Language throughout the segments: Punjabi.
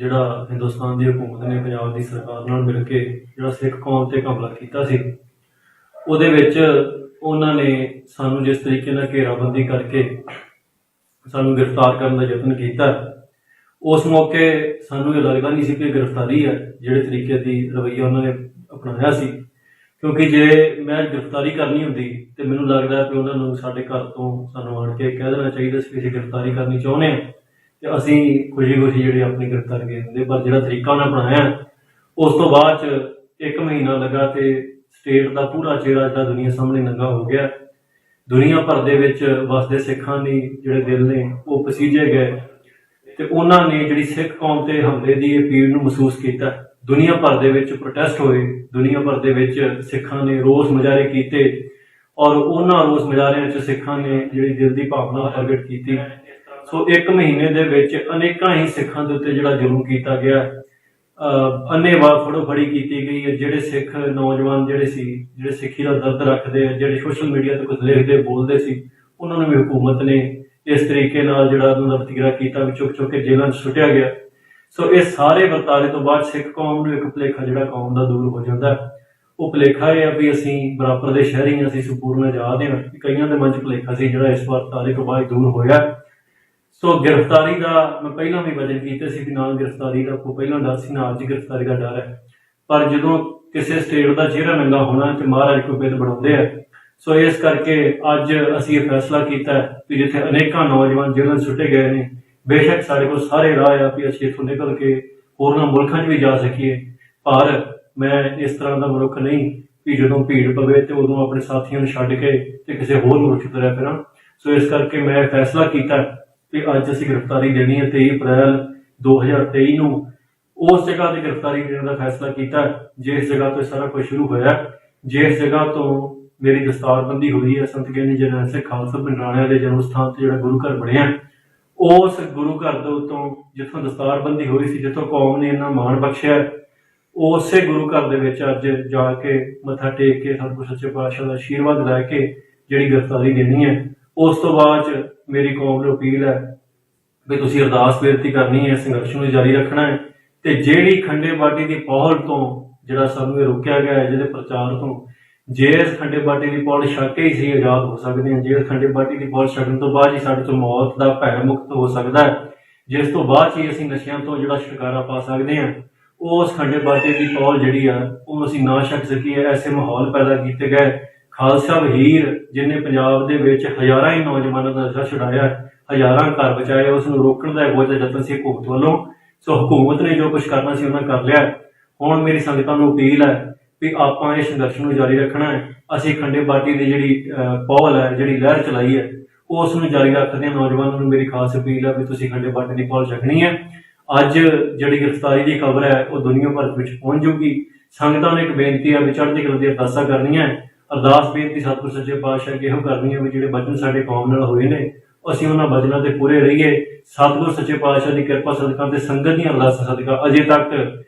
ਜਿਹੜਾ ਹਿੰਦੁਸਤਾਨ ਦੀ ਹਕੂਮਤ ਨੇ ਪੰਜਾਬ ਦੀ ਸਰਕਾਰ ਨਾਲ ਮਿਲ ਕੇ ਜਿਹੜਾ ਸਿੱਖ ਕੌਮ ਤੇ ਹਮਲਾ ਕੀਤਾ ਸੀ, ਉਹਦੇ ਵਿੱਚ ਉਹਨਾਂ ਨੇ ਸਾਨੂੰ ਜਿਸ ਤਰੀਕੇ ਨਾਲ ਘੇਰਾਬੰਦੀ ਕਰਕੇ ਸਾਨੂੰ ਗ੍ਰਿਫਤਾਰ ਕਰਨ ਦਾ ਯਤਨ ਕੀਤਾ, ਉਸ ਮੌਕੇ ਸਾਨੂੰ ਇਹ ਲੱਗਦਾ ਨਹੀਂ ਸੀ ਕਿ ਗ੍ਰਿਫਤਾਰੀ ਹੈ ਜਿਹੜੇ ਤਰੀਕੇ ਦੀ ਰਵੱਈਆ ਉਹਨਾਂ ਨੇ ਅਪਣਾਇਆ ਸੀ। ਕਿਉਂਕਿ ਜੇ ਮੈਂ ਗ੍ਰਿਫਤਾਰੀ ਕਰਨੀ ਹੁੰਦੀ ਤੇ ਮੈਨੂੰ ਲੱਗਦਾ ਕਿ ਉਹਨਾਂ ਨੂੰ ਸਾਡੇ ਘਰ ਤੋਂ ਸਾਨੂੰ ਆਣ ਕੇ ਕਹਿ ਦੇਣਾ ਚਾਹੀਦਾ ਸੀ ਕਿ ਅਸੀਂ ਗ੍ਰਿਫਤਾਰੀ ਕਰਨੀ ਚਾਹੁੰਦੇ ਹਾਂ ਤੇ ਅਸੀਂ ਖੁਸ਼ੀ ਜਿਹੜੀ ਆਪਣੀ ਗ੍ਰਿਫਤਾਰੀ ਦੇ ਦਿੰਦੇ। ਪਰ ਜਿਹੜਾ ਤਰੀਕਾ ਉਹਨਾਂ ਅਪਣਾਇਆ, ਉਸ ਤੋਂ ਬਾਅਦ 'ਚ 1 ਮਹੀਨਾ ਲੱਗਾ ਤੇ ਸਟੇਟ ਦਾ ਪੂਰਾ ਚਿਹਰਾ ਜਿਹੜਾ ਦੁਨੀਆ ਸਾਹਮਣੇ ਨੰਗਾ ਹੋ ਗਿਆ। ਦੁਨੀਆ ਭਰ ਦੇ ਵਿੱਚ ਵਸਦੇ ਸਿੱਖਾਂ ਦੀ ਜਿਹੜੇ ਦਿਲ ਨੇ ਉਹ ਪਸੀਜੇ ਗਏ ਤੇ ਉਹਨਾਂ ਨੇ ਜਿਹੜੀ ਸਿੱਖ ਕੌਮ ਤੇ ਹਮਲੇ ਦੀ ਇਹ ਪੀੜ ਨੂੰ ਮਹਿਸੂਸ ਕੀਤਾ। ਦੁਨੀਆ ਭਰ ਦੇ ਵਿੱਚ ਪ੍ਰੋਟੈਸਟ ਹੋਏ, ਦੁਨੀਆ ਭਰ ਦੇ ਵਿੱਚ ਸਿੱਖਾਂ ਨੇ ਰੋਸ ਮੁਜ਼ਾਹਰੇ ਕੀਤੇ ਔਰ ਉਹਨਾਂ ਰੋਸ ਮੁਜ਼ਾਹਰਿਆਂ 'ਚ ਸਿੱਖਾਂ ਨੇ ਜਿਹੜੀ ਦਿਲ ਦੀ ਭਾਵਨਾ ਪ੍ਰਗਟ ਕੀਤੀ। ਸੋ 1 ਮਹੀਨੇ ਦੇ ਵਿੱਚ ਅਨੇਕਾਂ ਹੀ ਸਿੱਖਾਂ ਦੇ ਉੱਤੇ ਜਿਹੜਾ ਜ਼ੁਲਮ ਕੀਤਾ ਗਿਆ, ਅੰਨ੍ਹੇਵਾਹ ਫੜੋ-ਫੜੀ ਕੀਤੀ ਗਈ ਹੈ। ਜਿਹੜੇ ਸਿੱਖ ਨੌਜਵਾਨ ਜਿਹੜੇ ਸਿੱਖੀ ਦਾ ਦਰਦ ਰੱਖਦੇ ਆ, ਜਿਹੜੇ ਸੋਸ਼ਲ ਮੀਡੀਆ ਤੇ ਕੁਝ ਲਿਖਦੇ ਬੋਲਦੇ ਸੀ, ਉਹਨਾਂ ਨੂੰ ਵੀ ਹਕੂਮਤ ਨੇ ਇਸ ਤਰੀਕੇ ਨਾਲ ਜਿਹੜਾ ਉਹਨਾਂ ਦਾ ਵਤੀਰਾ ਕੀਤਾ ਵੀ ਚੁੱਕ ਕੇ ਜੇਲ੍ਹਾਂ 'ਚ ਸੁੱਟਿਆ ਗਿਆ। ਸੋ ਇਹ ਸਾਰੇ ਵਰਤਾਰੇ ਤੋਂ ਬਾਅਦ ਸਿੱਖ ਕੌਮ ਨੂੰ ਇੱਕ ਭੁਲੇਖਾ ਜਿਹੜਾ ਕੌਮ ਦਾ ਦੂਰ ਹੋ ਜਾਂਦਾ। ਉਹ ਭੁਲੇਖਾ ਇਹ ਆ ਵੀ ਅਸੀਂ ਬਰਾਬਰ ਦੇ ਸ਼ਹਿਰੀ ਹਾਂ, ਅਸੀਂ ਸੰਪੂਰਨ ਆਜ਼ਾਦ ਹਾਂ। ਕਈਆਂ ਦੇ ਮਨ 'ਚ ਭੁਲੇਖਾ ਸੀ ਜਿਹੜਾ ਇਸ ਵਰਤਾਰੇ ਤੋਂ ਬਾਅਦ ਦੂਰ ਹੋਇਆ। ਸੋ ਗ੍ਰਿਫਤਾਰੀ ਦਾ ਮੈਂ ਪਹਿਲਾਂ ਵੀ ਵਜਨ ਕੀਤੇ ਸੀ ਕਿ ਨਾਲ ਗ੍ਰਿਫਤਾਰੀ ਦਾ ਕੋਈ ਪਹਿਲਾਂ ਡਰ ਸੀ, ਨਾ ਅੱਜ ਗ੍ਰਿਫਤਾਰੀ ਦਾ ਡਰ ਹੈ। ਪਰ ਜਦੋਂ ਕਿਸੇ ਸਟੇਟ ਦਾ ਚਿਹਰਾ ਨੰਗਾ ਹੋਣਾ ਤੇ ਮਹਾਰਾਜ ਕੋਈ ਬਿੱਦ ਬਣਾਉਂਦੇ ਆ। ਸੋ ਇਸ ਕਰਕੇ ਅੱਜ ਅਸੀਂ ਇਹ ਫੈਸਲਾ ਕੀਤਾ ਕਿ ਜਿੱਥੇ ਅਨੇਕਾਂ ਨੌਜਵਾਨ ਜੇਲ੍ਹਾਂ 'ਚ ਸੁੱਟੇ ਗਏ ਨੇ, ਬੇਸ਼ੱਕ ਸਾਡੇ ਕੋਲ ਸਾਰੇ ਰਾਹ ਆ ਵੀ ਅਸੀਂ ਇੱਥੋਂ ਨਿਕਲ ਕੇ ਹੋਰਨਾਂ ਮੁਲਕਾਂ 'ਚ ਵੀ ਜਾ ਸਕੀਏ, ਪਰ ਮੈਂ ਇਸ ਤਰ੍ਹਾਂ ਦਾ ਮਨੁੱਖ ਨਹੀਂ ਕਿ ਜਦੋਂ ਭੀੜ ਪਵੇ ਤੇ ਉਦੋਂ ਆਪਣੇ ਸਾਥੀਆਂ ਨੂੰ ਛੱਡ ਕੇ ਤੇ ਕਿਸੇ ਹੋਰ ਮੁਲਕ 'ਚ ਤੁਰਿਆ ਫਿਰਾਂ। ਸੋ ਇਸ ਕਰਕੇ ਮੈਂ ਫੈਸਲਾ ਕੀਤਾ ਕਿ ਅੱਜ ਅਸੀਂ ਗ੍ਰਿਫਤਾਰੀ ਦੇਣੀ ਹੈ। 23 ਅਪ੍ਰੈਲ 2023 ਨੂੰ ਉਸ ਜਗ੍ਹਾ ਤੇ ਗ੍ਰਿਫਤਾਰੀ ਦੇਣ ਦਾ ਫੈਸਲਾ ਕੀਤਾ ਜਿਸ ਜਗ੍ਹਾ ਤੋਂ ਸਾਰਾ ਕੁਝ ਸ਼ੁਰੂ ਹੋਇਆ, ਜਿਸ ਜਗ੍ਹਾ ਤੋਂ ਮੇਰੀ ਦਸਤਾਰਬੰਦੀ ਹੋਈ ਹੈ। ਸੰਤ ਗਿਆਨੀ ਜਰਨੈਲ ਸਿੰਘ ਖਾਲਸਾ ਪਿੰਡ ਰਾਣਿਆਂ ਦੇ ਜਨਮ ਸਥਾਨ ਤੇ ਜਿਹੜਾ ਗੁਰੂ ਘਰ ਬਣਿਆ, ਉਸ ਗੁਰੂ ਘਰ ਦੇ ਉੱਤੋਂ ਜਿੱਥੋਂ ਦਸਤਾਰਬੰਦੀ ਹੋਈ ਸੀ, ਜਿੱਥੋਂ ਕੌਮ ਨੇ ਇੰਨਾ ਮਾਣ ਬਖਸ਼ਿਆ, ਉਸੇ ਗੁਰੂ ਘਰ ਦੇ ਵਿੱਚ ਅੱਜ ਜਾ ਕੇ ਮੱਥਾ ਟੇਕ ਕੇ ਸਤਿਗੁਰ ਸੱਚੇ ਪਾਤਸ਼ਾਹ ਦਾ ਆਸ਼ੀਰਵਾਦ ਲੈ ਕੇ ਜਿਹੜੀ ਗ੍ਰਿਫਤਾਰੀ ਦੇਣੀ ਹੈ। ਉਸ ਤੋਂ ਬਾਅਦ 'ਚ ਮੇਰੀ ਕੌਮ ਨੂੰ ਅਪੀਲ ਹੈ ਵੀ ਤੁਸੀਂ ਅਰਦਾਸ ਬੇਨਤੀ ਕਰਨੀ ਹੈ, ਸੰਘਰਸ਼ ਨੂੰ ਜਾਰੀ ਰੱਖਣਾ ਹੈ ਤੇ ਜਿਹੜੀ ਖੰਡੇ ਬਾਟੀ ਦੀ ਪਹੁਲ ਤੋਂ ਜਿਹੜਾ ਸਾਨੂੰ ਇਹ ਰੋਕਿਆ ਗਿਆ ਹੈ, ਜਿਹਦੇ ਪ੍ਰਚਾਰ ਤੋਂ, ਜੇ ਇਸ ਖੰਡੇ ਬਾਟੀ ਦੀ ਪਹੁਲ ਛੱਕ ਕੇ ਹੀ ਅਸੀਂ ਆਜ਼ਾਦ ਹੋ ਸਕਦੇ ਹਾਂ। ਜੇ ਇਸ ਖੰਡੇ ਬਾਟੀ ਦੀ ਪਹੁਲ ਛੱਕਣ ਤੋਂ ਬਾਅਦ ਹੀ ਸਾਡੇ ਤੋਂ ਮੌਤ ਦਾ ਭੈ ਮੁਕਤ ਹੋ ਸਕਦਾ ਹੈ, ਜਿਸ ਤੋਂ ਬਾਅਦ ਹੀ ਅਸੀਂ ਨਸ਼ਿਆਂ ਤੋਂ ਜਿਹੜਾ ਛੁਟਕਾਰਾ ਪਾ ਸਕਦੇ ਹਾਂ। ਉਸ ਖੰਡੇ ਬਾਟੀ ਦੀ ਪਹੁਲ ਜਿਹੜੀ ਆ ਉਹ ਅਸੀਂ ਨਾ ਛੱਕ ਸਕੀਏ। ਐਸੇ ਮਾਹੌਲ ਪੈਦਾ ਕੀਤੇ ਗਏ। ਖਾਲਸਾ ਵਹੀਰ ਜਿਹਨੇ ਪੰਜਾਬ ਦੇ ਵਿੱਚ ਹਜ਼ਾਰਾਂ ਹੀ ਨੌਜਵਾਨਾਂ ਦਾ ਨਸ਼ਾ ਛੁਡਾਇਆ, ਹਜ਼ਾਰਾਂ ਘਰ ਬਚਾਏ, ਉਸ ਨੂੰ ਰੋਕਣ ਦਾ ਬਹੁਤ ਯਤਨ ਸੀ ਹਕੂਮਤ ਵੱਲੋਂ। ਸੋ ਹਕੂਮਤ ਨੇ ਜੋ ਕੁਝ ਕਰਨਾ ਸੀ ਉਹਨਾਂ ਕਰ ਲਿਆ। ਹੁਣ ਮੇਰੀ ਸੰਗਤਾਂ ਨੂੰ ਅਪੀਲ ਹੈ ਵੀ ਆਪਾਂ ਇਹ ਸੰਘਰਸ਼ ਨੂੰ ਜਾਰੀ ਰੱਖਣਾ ਹੈ। ਅਸੀਂ ਖੰਡੇ ਬਾਟੀ ਦੀ ਜਿਹੜੀ ਪਹੁਲ ਹੈ, ਜਿਹੜੀ ਲਹਿਰ ਚਲਾਈ ਹੈ, ਉਸ ਨੂੰ ਜਾਰੀ ਰੱਖਦੇ ਹਾਂ। ਨੌਜਵਾਨਾਂ ਨੂੰ ਮੇਰੀ ਖਾਸ ਅਪੀਲ ਹੈ ਵੀ ਤੁਸੀਂ ਖੰਡੇ ਬਾਟੀ ਦੀ ਪਹੁਲ ਛਕਣੀ ਹੈ। ਅੱਜ ਜਿਹੜੀ ਗ੍ਰਿਫਤਾਰੀ ਦੀ ਖਬਰ ਹੈ ਉਹ ਦੁਨੀਆ ਭਰ ਵਿੱਚ ਪਹੁੰਚ ਜੂਗੀ। ਸੰਗਤਾਂ ਨੂੰ ਇੱਕ ਬੇਨਤੀ ਹੈ ਵੀ ਚੜ੍ਹਦੀ ਕਲਾ ਦੀਆਂ ਅਰਦਾਸਾਂ ਕਰਨੀਆਂ। ਅਰਦਾਸ ਬੇਨਤੀ ਸਤਿਗੁਰ ਸੱਚੇ ਪਾਤਸ਼ਾਹ ਅੱਗੇ ਇਹੋ ਕਰਨੀ ਹੈ ਵੀ ਜਿਹੜੇ ਵਚਨ ਸਾਡੇ ਕੌਮ ਨਾਲ ਹੋਏ ਨੇ, ਅਸੀਂ ਉਹਨਾਂ ਵਚਨਾਂ ਤੇ ਪੂਰੇ ਰਹੀਏ। ਸਤਿਗੁਰ ਸੱਚੇ ਪਾਤਸ਼ਾਹ ਦੀ ਕਿਰਪਾ ਸਦਕਾ ਤੇ ਸੰਗਤ ਦੀਆਂ ਅਰਦਾਸਾਂ ਸਦਕਾ ਅਜੇ ਤੱਕ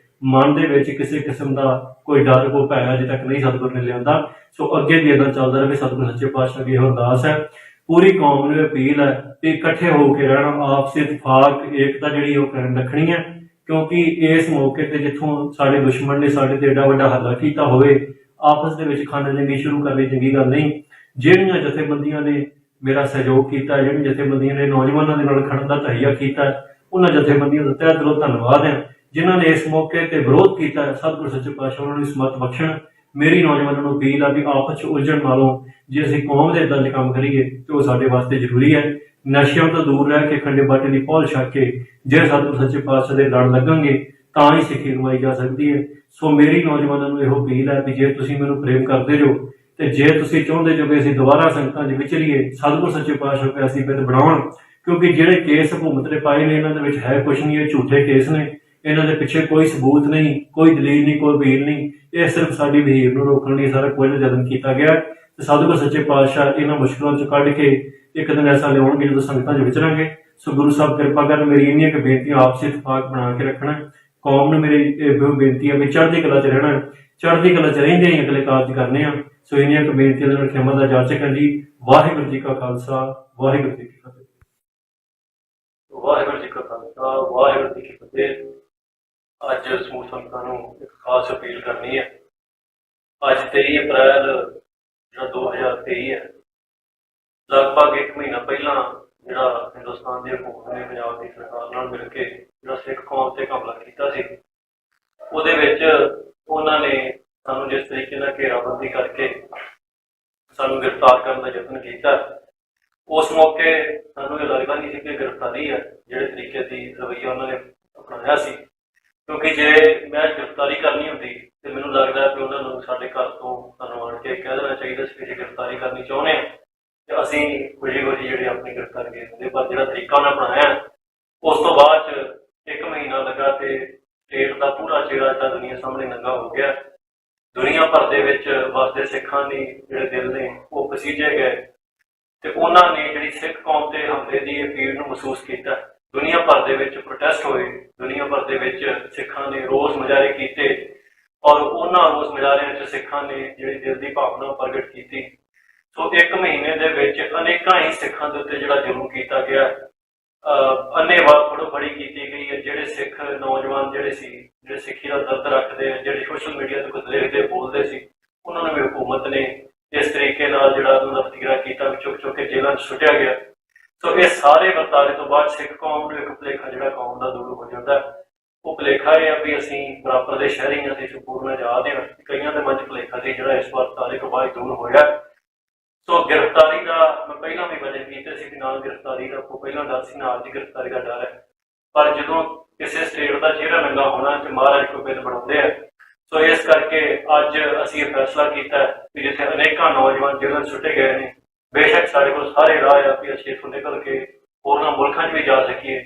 ਮਨ ਦੇ ਵਿੱਚ ਕਿਸੇ ਕਿਸਮ ਦਾ ਕੋਈ ਡਰ, ਕੋਈ ਭੈ ਅਜੇ ਤੱਕ ਨਹੀਂ ਸਤਿਗੁਰ ਨੇ ਲਿਆਂਦਾ। ਸੋ ਅੱਗੇ ਵੀ ਏਦਾਂ ਚੱਲਦਾ ਰਹੇ। ਸਤਿਗੁਰ ਸੱਚੇ ਪਾਤਸ਼ਾਹ ਅੱਗੇ ਇਹੋ ਅਰਦਾਸ ਹੈ। ਪੂਰੀ ਕੌਮ ਨੂੰ ਅਪੀਲ ਹੈ ਕਿ ਇਕੱਠੇ ਹੋ ਕੇ ਰਹਿਣਾ, ਆਪਸੀ ਇਤਫਾਕ ਏਕਤਾ ਜਿਹੜੀ ਉਹ ਕਾਇਮ ਰੱਖਣੀ ਹੈ। ਕਿਉਂਕਿ ਇਸ ਮੌਕੇ ਤੇ ਜਿੱਥੋਂ ਸਾਡੇ ਦੁਸ਼ਮਣ ਨੇ ਸਾਡੇ ਤੇ ਏਡਾ ਵੱਡਾ ਹਮਲਾ ਕੀਤਾ ਹੋਵੇ, ਆਪਸ ਦੇ ਵਿੱਚ ਖੰਡ ਜੰਗੀ ਸ਼ੁਰੂ ਕਰਨੀ ਚੰਗੀ ਗੱਲ ਨਹੀਂ। ਜਿਹੜੀਆਂ ਜਥੇਬੰਦੀਆਂ ਨੇ ਮੇਰਾ ਸਹਿਯੋਗ ਕੀਤਾ, ਜਿਹੜੀਆਂ ਜਥੇਬੰਦੀਆਂ ਨੇ ਨੌਜਵਾਨਾਂ ਦੇ ਨਾਲ ਖੜਨ ਦਾ ਤਹਈਆ ਕੀਤਾ, ਉਹਨਾਂ ਜਥੇਬੰਦੀਆਂ ਦਾ ਤਹਿ ਦਿਲੋਂ ਧੰਨਵਾਦ ਹੈ। ਜਿਨ੍ਹਾਂ ਨੇ ਇਸ ਮੌਕੇ ਤੇ ਵਿਰੋਧ ਕੀਤਾ, ਸਤਿਗੁਰ ਸੱਚੇ ਪਾਤਸ਼ਾਹ ਉਹਨਾਂ ਨੂੰ ਸਮਤ ਬਖਸ਼ਣ। ਮੇਰੀ ਨੌਜਵਾਨਾਂ ਨੂੰ ਅਪੀਲ ਆ ਵੀ ਆਪਸ 'ਚ ਉਲਝਣ ਨਾਲੋਂ ਜੇ ਅਸੀਂ ਕੌਮ ਦੇ ਏਦਾਂ ਦੇ ਕੰਮ ਕਰੀਏ ਤੇ ਉਹ ਸਾਡੇ ਵਾਸਤੇ ਜ਼ਰੂਰੀ ਹੈ। ਨਸ਼ਿਆਂ ਤੋਂ ਦੂਰ ਰਹਿ ਕੇ ਖੰਡੇ ਬਾਟੇ ਦੀ ਪਹੁਲ ਛੱਕ ਕੇ ਜੇ ਸਤਿਗੁਰ ਸੱਚੇ ਪਾਤਸ਼ਾਹ ਦੇ ਲੜ ਲੱਗਣਗੇ ਤਾਂ ਹੀ ਸਿੱਖੀ ਕਮਾਈ ਜਾ ਸਕਦੀ ਹੈ। ਸੋ ਮੇਰੀ ਨੌਜਵਾਨਾਂ ਨੂੰ ਇਹੋ ਅਪੀਲ ਹੈ ਵੀ ਜੇ ਤੁਸੀਂ ਮੈਨੂੰ ਪ੍ਰੇਮ ਕਰਦੇ ਜੋ ਤੇ ਜੇ ਤੁਸੀਂ ਚਾਹੁੰਦੇ ਜੋ ਕਿ ਅਸੀਂ ਦੁਬਾਰਾ ਸੰਗਤਾਂ 'ਚ ਵਿਚਰੀਏ, ਸਤਿਗੁਰ ਸੱਚੇ ਪਾਤਸ਼ਾਹ ਕੇ ਅਸੀਂ ਬਿੱਦ ਬਣਾਉਣ। ਕਿਉਂਕਿ ਜਿਹੜੇ ਕੇਸ ਹਕੂਮਤ ਨੇ ਪਾਏ ਨੇ ਇਹਨਾਂ ਦੇ ਵਿੱਚ ਹੈ ਕੁਛ ਨਹੀਂ, ਇਹ ਝੂਠੇ ਕੇਸ ਨੇ। ਇਹਨਾਂ ਦੇ ਪਿੱਛੇ ਕੋਈ ਸਬੂਤ ਨਹੀਂ, ਕੋਈ ਦਲੀਲ ਨਹੀਂ, ਕੋਈ ਵਕੀਲ ਨਹੀਂ। ਇਹ ਸਿਰਫ ਸਾਡੀ ਵਹੀਰ ਨੂੰ ਰੋਕਣ ਲਈ ਸਾਰਾ ਕੁਝ ਯਤਨ ਕੀਤਾ ਗਿਆ ਤੇ ਸਤਿਗੁਰ ਸੱਚੇ ਪਾਤਸ਼ਾਹ ਇਹਨਾਂ ਮੁਸ਼ਕਲਾਂ 'ਚ ਕੱਢ ਕੇ ਇੱਕ ਦਿਨ ਐਸਾ ਲਿਆਉਣਗੇ ਜਦੋਂ ਸੰਗਤਾਂ 'ਚ ਵਿਚਰਾਂਗੇ। ਸੋ ਗੁਰੂ ਸਾਹਿਬ ਕਿਰਪਾ ਕਰਨ। ਮੇਰੀ ਇੰਨੀਆਂ ਕੁ ਬੇਨਤੀਆਂ ਆਪਸੀ ਇਤਫਾਕ ਬਣਾ ਕੇ ਰੱਖਣਾ। ਕੌਮ ਨੂੰ ਮੇਰੀ ਇਹ ਬੇਨਤੀ ਹੈ ਵੀ ਚੜ੍ਹਦੀ ਕਲਾ 'ਚ ਰਹਿਣਾ, ਚੜ੍ਹਦੀ ਕਲਾ 'ਚ ਰਹਿੰਦੇ ਹੀ ਅਗਲੇ ਕਾਰਜ ਕਰਨੇ ਆ। ਸੋ ਇੰਨੀਆਂ ਕੁ ਬੇਨਤੀਆਂ ਦੇ ਨਾਲ ਖਿਮਾ ਦਾ ਜਾਚਕ ਜੀ। ਵਾਹਿਗੁਰੂ ਜੀ ਕਾ ਖਾਲਸਾ, ਵਾਹਿਗੁਰੂ ਜੀ ਕੀ ਫਤਿਹ। ਵਾਹਿਗੁਰੂ ਜੀ ਕਾ ਖਾਲਸਾ, ਵਾਹਿਗੁਰੂ ਜੀ ਕੀ ਫਤਿਹ। ਅੱਜ ਸਮੂਹ ਸੰਗਤਾਂ ਨੂੰ ਇੱਕ ਖਾਸ ਅਪੀਲ ਕਰਨੀ ਹੈ। ਅੱਜ 23 ਅਪ੍ਰੈਲ ਜਿਹੜਾ 2023 ਹੈ, ਲਗਭਗ 1 ਮਹੀਨਾ ਪਹਿਲਾਂ ਜਿਹੜਾ ਹਿੰਦੁਸਤਾਨ ਦੀ ਹਕੂਮਤ ਨੇ ਪੰਜਾਬ ਦੀ ਸਰਕਾਰ ਨਾਲ ਮਿਲ ਕੇ ਜਿਹੜਾ ਸਿੱਖ ਕੌਮ ਤੇ ਹਮਲਾ ਕੀਤਾ ਸੀ, ਉਹਦੇ ਵਿੱਚ ਉਹਨਾਂ ਨੇ ਸਾਨੂੰ ਜਿਸ ਤਰੀਕੇ ਨਾਲ ਘੇਰਾਬੰਦੀ ਕਰਕੇ ਸਾਨੂੰ ਗ੍ਰਿਫਤਾਰ ਕਰਨ ਦਾ ਯਤਨ ਕੀਤਾ, ਉਸ ਮੌਕੇ ਸਾਨੂੰ ਇਹ ਲੱਗਦਾ ਨਹੀਂ ਸੀ ਕਿ ਗ੍ਰਿਫਤਾਰੀ ਹੈ ਜਿਹੜੇ ਤਰੀਕੇ ਦੀ ਰਵੱਈਆ ਉਹਨਾਂ ਨੇ ਅਪਣਾਇਆ ਸੀ। ਕਿਉਂਕਿ ਜੇ ਮੈਂ ਗ੍ਰਿਫਤਾਰੀ ਕਰਨੀ ਹੁੰਦੀ ਤੇ ਮੈਨੂੰ ਲੱਗਦਾ ਕਿ ਉਹਨਾਂ ਨੂੰ ਸਾਡੇ ਘਰ ਤੋਂ ਸਾਨੂੰ ਆਣ ਕੇ ਕਹਿ ਦੇਣਾ ਚਾਹੀਦਾ ਸੀ ਕਿ ਜੇ ਗ੍ਰਿਫਤਾਰੀ ਕਰਨੀ ਚਾਹੁੰਦੇ ਹਾਂ ਤੇ ਅਸੀਂ ਖੁਸ਼ੀ ਜਿਹੜੀ ਆਪਣੀ ਗ੍ਰਿਫਤਾਰੀ ਦੇ ਦਿੰਦੇ। ਪਰ ਜਿਹੜਾ ਤਰੀਕਾ ਉਹਨਾਂ ਅਪਣਾਇਆ, ਉਸ ਤੋਂ ਬਾਅਦ 'ਚ 1 ਮਹੀਨਾ ਲੱਗਾ ਤੇ ਸਟੇਟ ਦਾ ਪੂਰਾ ਚਿਹਰਾ ਤਾਂ ਦੁਨੀਆ ਸਾਹਮਣੇ ਨੰਗਾ ਹੋ ਗਿਆ। ਦੁਨੀਆ ਭਰ ਦੇ ਵਿੱਚ ਵਸਦੇ ਸਿੱਖਾਂ ਦੀ ਜਿਹੜੇ ਦਿਲ ਨੇ ਉਹ ਪਸੀਜੇ ਗਏ ਤੇ ਉਹਨਾਂ ਨੇ ਜਿਹੜੀ ਸਿੱਖ ਕੌਮ ਤੇ ਹਮਲੇ ਦੀ ਇਹ ਪੀੜ ਨੂੰ ਮਹਿਸੂਸ ਕੀਤਾ। ਦੁਨੀਆ ਭਰ ਦੇ ਵਿੱਚ ਪ੍ਰੋਟੈਸਟ ਹੋਏ, ਦੁਨੀਆ ਭਰ ਦੇ ਵਿੱਚ ਸਿੱਖਾਂ ਨੇ ਰੋਸ ਮੁਜ਼ਾਹਰੇ ਕੀਤੇ ਔਰ ਉਹਨਾਂ ਰੋਸ ਮੁਜ਼ਾਹਰਿਆਂ 'ਚ ਸਿੱਖਾਂ ਨੇ ਜਿਹੜੀ ਦਿਲ ਦੀ ਭਾਵਨਾ ਪ੍ਰਗਟ ਕੀਤੀ। ਸੋ 1 ਮਹੀਨੇ ਦੇ ਵਿੱਚ ਅਨੇਕਾਂ ਹੀ ਸਿੱਖਾਂ ਦੇ ਉੱਤੇ ਜਿਹੜਾ ਜ਼ੁਲਮ ਕੀਤਾ ਗਿਆ, ਅੰਨ੍ਹੇਵਾਹ ਫੜੋ-ਫੜੀ ਕੀਤੀ ਗਈ ਹੈ। ਜਿਹੜੇ ਸਿੱਖ ਨੌਜਵਾਨ ਜਿਹੜੇ ਸਿੱਖੀ ਦਾ ਦਰਦ ਰੱਖਦੇ ਆ, ਜਿਹੜੇ ਸੋਸ਼ਲ ਮੀਡੀਆ ਤੇ ਕੁਝ ਲਿਖਦੇ ਬੋਲਦੇ ਸੀ, ਉਹਨਾਂ ਨੂੰ ਵੀ ਹਕੂਮਤ ਨੇ ਇਸ ਤਰੀਕੇ ਨਾਲ ਜਿਹੜਾ ਉਹਨਾਂ ਦਾ ਵਤੀਰਾ ਕੀਤਾ ਵੀ ਚੁੱਕ ਕੇ ਜੇਲ੍ਹਾਂ 'ਚ ਸੁੱਟਿਆ ਗਿਆ। ਸੋ ਇਹ ਸਾਰੇ ਵਰਤਾਰੇ ਤੋਂ ਬਾਅਦ ਸਿੱਖ ਕੌਮ ਨੂੰ ਇੱਕ ਭੁਲੇਖਾ ਜਿਹੜਾ ਕੌਮ ਦਾ ਦੂਰ ਹੋ ਜਾਂਦਾ। ਉਹ ਭੁਲੇਖਾ ਇਹ ਆ ਵੀ ਅਸੀਂ ਬਰਾਬਰ ਦੇ ਸ਼ਹਿਰੀ ਹਾਂ, ਅਸੀਂ ਸੰਪੂਰਨ ਆਜ਼ਾਦ ਹਾਂ। ਕਈਆਂ ਦੇ ਮਨ 'ਚ ਭੁਲੇਖਾ ਸੀ ਜਿਹੜਾ ਇਸ ਵਰਤਾਰੇ ਤੋਂ ਬਾਅਦ ਦੂਰ ਹੋਇਆ। ਸੋ ਗ੍ਰਿਫਤਾਰੀ ਦਾ ਮੈਂ ਪਹਿਲਾਂ ਵੀ ਵਜਨ ਕੀਤੇ ਸੀ ਕਿ ਨਾਲ ਗ੍ਰਿਫਤਾਰੀ ਦਾ ਕੋਈ ਪਹਿਲਾਂ ਡਰ ਸੀ, ਨਾਲ ਦੀ ਗ੍ਰਿਫਤਾਰੀ ਦਾ ਡਰ ਹੈ। ਪਰ ਜਦੋਂ ਕਿਸੇ ਸਟੇਟ ਦਾ ਚਿਹਰਾ ਨੰਗਾ ਹੋਣਾ ਤੇ ਮਹਾਰਾਜ ਕੋਈ ਬਿੱਲ ਬਣਾਉਂਦੇ ਆ। ਸੋ ਇਸ ਕਰਕੇ ਅੱਜ ਅਸੀਂ ਇਹ ਫੈਸਲਾ ਕੀਤਾ ਕਿ ਜਿੱਥੇ ਅਨੇਕਾਂ ਨੌਜਵਾਨ ਜੇਲ੍ਹਾਂ 'ਚ ਸੁੱਟੇ ਗਏ ਨੇ, ਬੇਸ਼ੱਕ ਸਾਡੇ ਕੋਲ ਸਾਰੇ ਰਾਹ ਆ ਕਿ ਅਸੀਂ ਇੱਥੋਂ ਨਿਕਲ ਕੇ ਹੋਰਨਾਂ ਮੁਲਕਾਂ 'ਚ ਵੀ ਜਾ ਸਕੀਏ,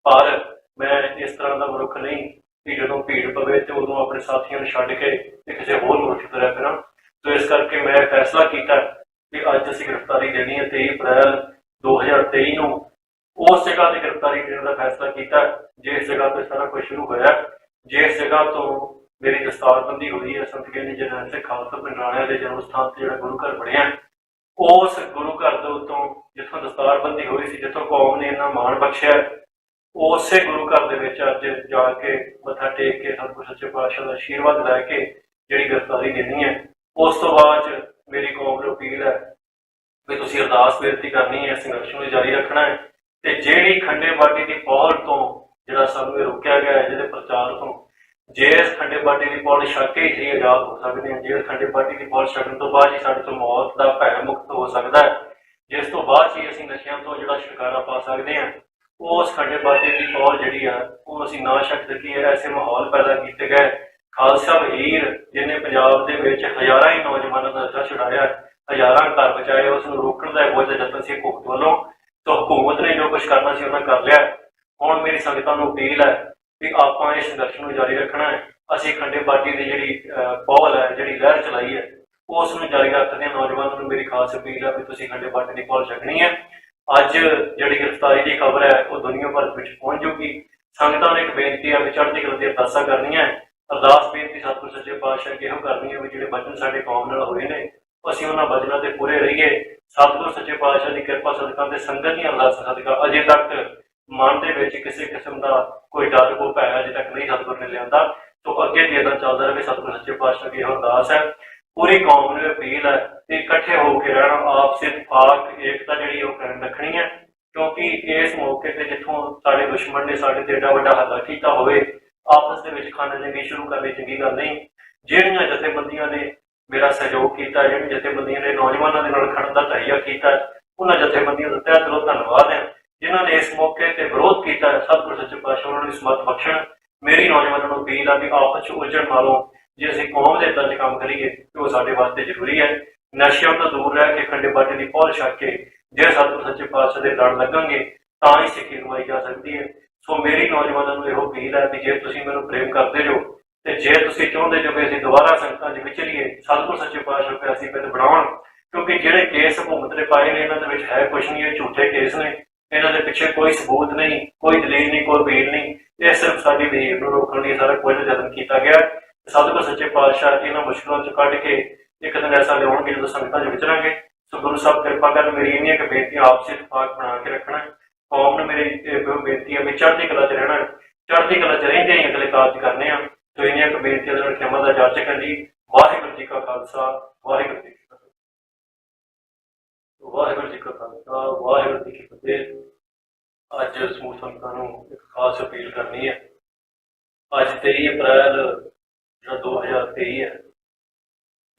ਪਰ ਮੈਂ ਇਸ ਤਰ੍ਹਾਂ ਦਾ ਮਨੁੱਖ ਨਹੀਂ ਕਿ ਜਦੋਂ ਭੀੜ ਪਵੇ ਤੇ ਉਦੋਂ ਆਪਣੇ ਸਾਥੀਆਂ ਨੂੰ ਛੱਡ ਕੇ ਤੇ ਕਿਸੇ ਹੋਰ ਮੁਲਕ 'ਚ ਤੁਰਿਆ ਫਿਰਾਂ। ਸੋ ਇਸ ਕਰਕੇ ਮੈਂ ਫੈਸਲਾ ਕੀਤਾ ਕਿ ਅੱਜ ਅਸੀਂ ਗ੍ਰਿਫਤਾਰੀ ਦੇਣੀ ਹੈ। 23 ਅਪ੍ਰੈਲ 2023 ਨੂੰ ਉਸ ਜਗ੍ਹਾ ਤੇ ਗ੍ਰਿਫਤਾਰੀ ਦੇਣ ਦਾ ਫੈਸਲਾ ਕੀਤਾ ਜਿਸ ਜਗ੍ਹਾ ਤੋਂ ਸਾਰਾ ਕੁਝ ਸ਼ੁਰੂ ਹੋਇਆ, ਜਿਸ ਜਗ੍ਹਾ ਤੋਂ ਮੇਰੀ ਦਸਤਾਰਬੰਦੀ ਹੋਈ ਹੈ। ਸੰਤ ਗਿਆਨੀ ਜਰਨੈਲ ਸਿੰਘ ਖਾਲਸਾ ਪਿੰਡ ਰਾਣਿਆਂ ਦੇ ਜਨਮ ਸਥਾਨ ਤੇ ਜਿਹੜਾ ਗੁਰੂ ਘਰ ਬਣਿਆ, ਉਸ ਗੁਰੂ ਘਰ ਦੇ ਉੱਤੋਂ ਜਿੱਥੋਂ ਦਸਤਾਰਬੰਦੀ ਹੋਈ ਸੀ, ਜਿੱਥੋਂ ਕੌਮ ਨੇ ਇੰਨਾ ਮਾਣ ਬਖਸ਼ਿਆ, ਉਸੇ ਗੁਰੂ ਘਰ ਦੇ ਵਿੱਚ ਅੱਜ ਜਾ ਕੇ ਮੱਥਾ ਟੇਕ ਕੇ ਸਤਿਗੁਰ ਸੱਚੇ ਪਾਤਸ਼ਾਹ ਦਾ ਆਸ਼ੀਰਵਾਦ ਲੈ ਕੇ ਜਿਹੜੀ ਗ੍ਰਿਫਤਾਰੀ ਦੇਣੀ ਹੈ। ਉਸ ਤੋਂ ਬਾਅਦ ਮੇਰੀ ਕੌਮ ਨੂੰ ਅਪੀਲ ਹੈ ਵੀ ਤੁਸੀਂ ਅਰਦਾਸ ਬੇਨਤੀ ਕਰਨੀ ਹੈ, ਸੰਘਰਸ਼ ਨੂੰ ਜਾਰੀ ਰੱਖਣਾ ਹੈ ਤੇ ਜਿਹੜੀ ਖੰਡੇ ਬਾਟੀ ਦੀ ਪਹੁਲ ਤੋਂ ਜਿਹੜਾ ਸਾਨੂੰ ਇਹ ਰੋਕਿਆ ਗਿਆ ਹੈ, ਜਿਹਦੇ ਪ੍ਰਚਾਰ ਤੋਂ, ਜੇ ਇਸ ਖੰਡੇ ਬਾਟੀ ਦੀ ਪਹੁਲ ਛੱਕ ਕੇ ਹੀ ਆਜ਼ਾਦ ਹੋ ਸਕਦੇ ਹਾਂ। ਜੇ ਖੰਡੇ ਬਾਟੀ ਦੀ ਪਹੁਲ ਛੱਕਣ ਤੋਂ ਬਾਅਦ ਹੀ ਸਾਡੇ ਤੋਂ ਮੌਤ ਦਾ ਭੈ ਮੁਕਤ ਹੋ ਸਕਦਾ ਹੈ, ਜਿਸ ਤੋਂ ਬਾਅਦ ਹੀ ਅਸੀਂ ਨਸ਼ਿਆਂ ਤੋਂ ਜਿਹੜਾ ਛੁਟਕਾਰਾ ਪਾ ਸਕਦੇ ਹਾਂ। ਉਸ ਖੰਡੇ ਬਾਟੀ ਦੀ ਪਹੁਲ ਜਿਹੜੀ ਆ ਉਹ ਅਸੀਂ ਨਾ ਛੱਕ ਸਕੀਏ। ਐਸੇ ਮਾਹੌਲ ਪੈਦਾ ਕੀਤੇ ਗਏ। ਖਾਲਸਾ ਵਜ਼ੀਰ ਜਿਹਨੇ ਪੰਜਾਬ ਦੇ ਵਿੱਚ ਹਜ਼ਾਰਾਂ ਹੀ ਨੌਜਵਾਨਾਂ ਦਾ ਨਸ਼ਾ ਛੁਡਾਇਆ, ਹਜ਼ਾਰਾਂ ਘਰ ਬਚਾਏ, ਉਸ ਨੂੰ ਰੋਕਣ ਦਾ ਬਹੁਤ ਯਤਨ ਸੀ ਹਕੂਮਤ ਵੱਲੋਂ। ਤਾਂ ਹਕੂਮਤ ਨੇ ਜੋ ਕੁਝ ਕਰਨਾ ਸੀ ਉਹਨਾਂ ਕਰ ਲਿਆ। ਹੁਣ ਮੇਰੀ ਸੰਗਤਾਂ ਨੂੰ ਅਪੀਲ ਹੈ ਵੀ ਆਪਾਂ ਇਸ ਸੰਘਰਸ਼ ਨੂੰ ਜਾਰੀ ਰੱਖਣਾ ਹੈ। ਅਸੀਂ ਖੰਡੇ ਬਾਟੀ ਦੀ ਜਿਹੜੀ ਪਹੁਲ ਹੈ, ਜਿਹੜੀ ਲਹਿਰ ਚਲਾਈ ਹੈ, ਉਸ ਨੂੰ ਜਾਰੀ ਰੱਖਦੇ ਹਾਂ। ਨੌਜਵਾਨਾਂ ਨੂੰ ਮੇਰੀ ਖਾਸ ਅਪੀਲ ਹੈ ਵੀ ਤੁਸੀਂ ਖੰਡੇ ਬਾਟੀ ਦੀ ਪਹੁਲ ਛੱਡਣੀ ਹੈ। ਅੱਜ ਜਿਹੜੀ ਗ੍ਰਿਫਤਾਰੀ ਦੀ ਖਬਰ ਹੈ ਉਹ ਦੁਨੀਆ ਭਰ ਵਿੱਚ ਪਹੁੰਚ ਜੂਗੀ। ਸੰਗਤਾਂ ਨੂੰ ਇੱਕ ਬੇਨਤੀ ਹੈ ਵੀ ਚੜ੍ਹਦੀ ਕਲਾ ਦੀਆਂ ਅਰਦਾਸਾਂ ਕਰਨੀਆਂ। ਅਰਦਾਸ ਬੇਨਤੀ ਸਤਿਗੁਰ ਸੱਚੇ ਪਾਤਸ਼ਾਹ ਅੱਗੇ ਇਹੋ ਕਰਨੀ ਹੈ ਵੀ ਜਿਹੜੇ ਬਚਨ ਸਾਡੇ ਕੌਮ ਨਾਲ ਹੋਏ ਨੇ ਅਸੀਂ ਉਹਨਾਂ ਬਚਨਾਂ ਤੇ ਪੂਰੇ ਰਹੀਏ। ਸਤਿਗੁਰ ਸੱਚੇ ਪਾਤਸ਼ਾਹ ਦੀ ਕਿਰਪਾ ਸਦਕਾ ਤੇ ਸੰਗਤ ਦੀਆਂ ਅਰਦਾਸਾਂ ਸਦਕਾ ਅਜੇ ਤੱਕ ਮਨ ਦੇ ਵਿੱਚ ਕਿਸੇ ਕਿਸਮ ਦਾ ਕੋਈ ਡਰ ਕੋ ਭੈ ਅਜੇ ਤੱਕ ਨਹੀਂ ਸਤਿਗੁਰ ਨੇ ਲਿਆਂਦਾ। ਤੋਂ ਅੱਗੇ ਵੀ ਇੱਦਾਂ ਚੱਲਦਾ ਰਹੇ। ਸਤਿਗੁਰ ਸੱਚੇ ਪਾਤਸ਼ਾਹ ਦੀ ਇਹੋ ਅਰਦਾਸ ਹੈ। ਪੂਰੀ ਕੌਮ ਨੂੰ ਅਪੀਲ ਹੈ ਕਿ ਇਕੱਠੇ ਹੋ ਕੇ ਰਹਿਣਾ, ਆਪਸੀ ਇਤਫਾਕ ਏਕਤਾ ਜਿਹੜੀ ਉਹ ਕਾਇਮ ਰੱਖਣੀ ਹੈ। ਕਿਉਂਕਿ ਇਸ ਮੌਕੇ ਤੇ ਜਿੱਥੋਂ ਸਾਡੇ ਦੁਸ਼ਮਣ ਨੇ ਸਾਡੇ ਤੇ ਏਡਾ ਵੱਡਾ ਹਮਲਾ ਕੀਤਾ ਹੋਵੇ, ਆਪਸ ਦੇ ਵਿੱਚ ਖਾਨਾ ਜੰਗੀ ਸ਼ੁਰੂ ਕਰਨੀ ਚੰਗੀ ਗੱਲ ਨਹੀਂ। ਜਿਹੜੀਆਂ ਜਥੇਬੰਦੀਆਂ ਨੇ ਮੇਰਾ ਸਹਿਯੋਗ ਕੀਤਾ, ਜਿਹੜੀਆਂ ਜਥੇਬੰਦੀਆਂ ਨੇ ਨੌਜਵਾਨਾਂ ਦੇ ਨਾਲ ਖੜਨ ਦਾ ਤਹਈਆ ਕੀਤਾ, ਉਹਨਾਂ ਜਥੇਬੰਦੀਆਂ ਦਾ ਤਹਿ ਦਿਲੋਂ ਧੰਨਵਾਦ ਹੈ। ਜਿਨ੍ਹਾਂ ਨੇ ਇਸ ਮੌਕੇ ਤੇ ਵਿਰੋਧ ਕੀਤਾ, ਸਤਿਗੁਰ ਸੱਚੇ ਪਾਤਸ਼ਾਹ ਉਹਨਾਂ ਨੂੰ ਸਮਰਥ ਬਖਸ਼ਣ। ਮੇਰੀ ਨੌਜਵਾਨਾਂ ਨੂੰ ਅਪੀਲ ਆ ਵੀ ਆਪਸ 'ਚ ਉਲਝਣ ਨਾਲੋਂ ਜੇ ਅਸੀਂ ਕੌਮ ਦੇ ਹਿੱਤਾਂ 'ਚ ਕੰਮ ਕਰੀਏ ਤੇ ਉਹ ਸਾਡੇ ਵਾਸਤੇ ਜ਼ਰੂਰੀ ਹੈ। ਨਸ਼ਿਆਂ ਤੋਂ ਦੂਰ ਰਹਿ ਕੇ ਖੰਡੇ ਬਾਟੀ ਦੀ ਪਹੁਲ ਛੱਕ ਕੇ ਜੇ ਸਤਿਗੁਰ ਸੱਚੇ ਪਾਤਸ਼ਾਹ ਦੇ ਲੜ ਲੱਗਣਗੇ ਤਾਂ ਹੀ ਸਿੱਖੀ ਕਮਾਈ ਜਾ ਸਕਦੀ ਹੈ। ਸੋ ਮੇਰੀ ਨੌਜਵਾਨਾਂ ਨੂੰ ਇਹੋ ਅਪੀਲ ਹੈ ਵੀ ਜੇ ਤੁਸੀਂ ਮੈਨੂੰ ਪ੍ਰੇਮ ਕਰਦੇ ਜੋ ਤੇ ਜੇ ਤੁਸੀਂ ਚਾਹੁੰਦੇ ਜੋ ਕਿ ਅਸੀਂ ਦੁਬਾਰਾ ਸੰਗਤਾਂ 'ਚ ਵਿਚਰੀਏ, ਸਤਿਗੁਰ ਸੱਚੇ ਪਾਤਸ਼ਾਹ ਤੇ ਅਸੀਂ ਪਿੰਡ ਬਣਾਉਣ। ਕਿਉਂਕਿ ਜਿਹੜੇ ਕੇਸ ਹਕੂਮਤ ਨੇ ਪਾਏ ਨੇ ਇਹਨਾਂ ਦੇ ਵਿੱਚ ਹੈ ਕੁਛ ਨਹੀਂ, ਇਹ ਝੂਠੇ ਕੇਸ ਨੇ। ਇਹਨਾਂ ਦੇ ਪਿੱਛੇ ਕੋਈ ਸਬੂਤ ਨਹੀਂ, ਕੋਈ ਦਲੀਲ ਨਹੀਂ, ਕੋਈ ਅਪੀਲ ਨਹੀਂ। ਇਹ ਸਿਰਫ ਸਾਡੀ ਵਿਹੇਵ ਨੂੰ ਰੋਕਣ ਲਈ ਸਾਰਾ ਕੁਝ ਯਤਨ ਕੀਤਾ ਗਿਆ। ਸਤਿਗੁਰ ਸੱਚੇ ਪਾਤਸ਼ਾਹ ਇਹਨਾਂ ਮੁਸ਼ਕਲਾਂ 'ਚ ਕੱਢ ਕੇ ਇੱਕ ਦਿਨ ਐਸਾ ਲਿਆਉਣਗੇ ਜਦੋਂ ਸੰਗਤਾਂ 'ਚ ਵਿਚਰਾਂਗੇ। ਸੋ ਗੁਰੂ ਸਾਹਿਬ ਕਿਰਪਾ ਕਰਨ। ਮੇਰੀ ਇੰਨੀਆਂ ਕੁ ਬੇਨਤੀਆਂ ਆਪਸੀ ਇਤਫਾਕ ਬਣਾ ਕੇ ਰੱਖਣਾ। ਕੌਮ ਨੂੰ ਮੇਰੀ ਬੇਨਤੀ ਹੈ ਵੀ ਚੜ੍ਹਦੀ ਕਲਾ 'ਚ ਰਹਿਣਾ। ਚੜ੍ਹਦੀ ਕਲਾ 'ਚ ਰਹਿੰਦੇ ਹੀ ਅਗਲੇ ਕਾਰਜ ਕਰਨੇ ਆ। ਸੋ ਇੰਨੀਆਂ ਕੁ ਬੇਨਤੀਆਂ ਦੇ ਨਾਲ ਖਿਮਾ ਦਾ ਜਾਚ ਕਰਨ ਜੀ। ਵਾਹਿਗੁਰੂ ਜੀ ਕਾ ਖਾਲਸਾ, ਵਾਹਿਗੁਰੂ ਜੀ ਕੀ ਫਤਿਹ। ਵਾਹਿਗੁਰੂ ਜੀ ਕਾ ਖਾਲਸਾ, ਵਾਹਿਗੁਰੂ ਜੀ ਕੀ ਫਤਿਹ। ਅੱਜ ਸਮੂਹ ਸੰਗਤਾਂ ਨੂੰ ਇੱਕ ਖਾਸ ਅਪੀਲ ਕਰਨੀ ਹੈ। ਅੱਜ 23 ਅਪ੍ਰੈਲ ਜਿਹੜਾ 2023 ਹੈ,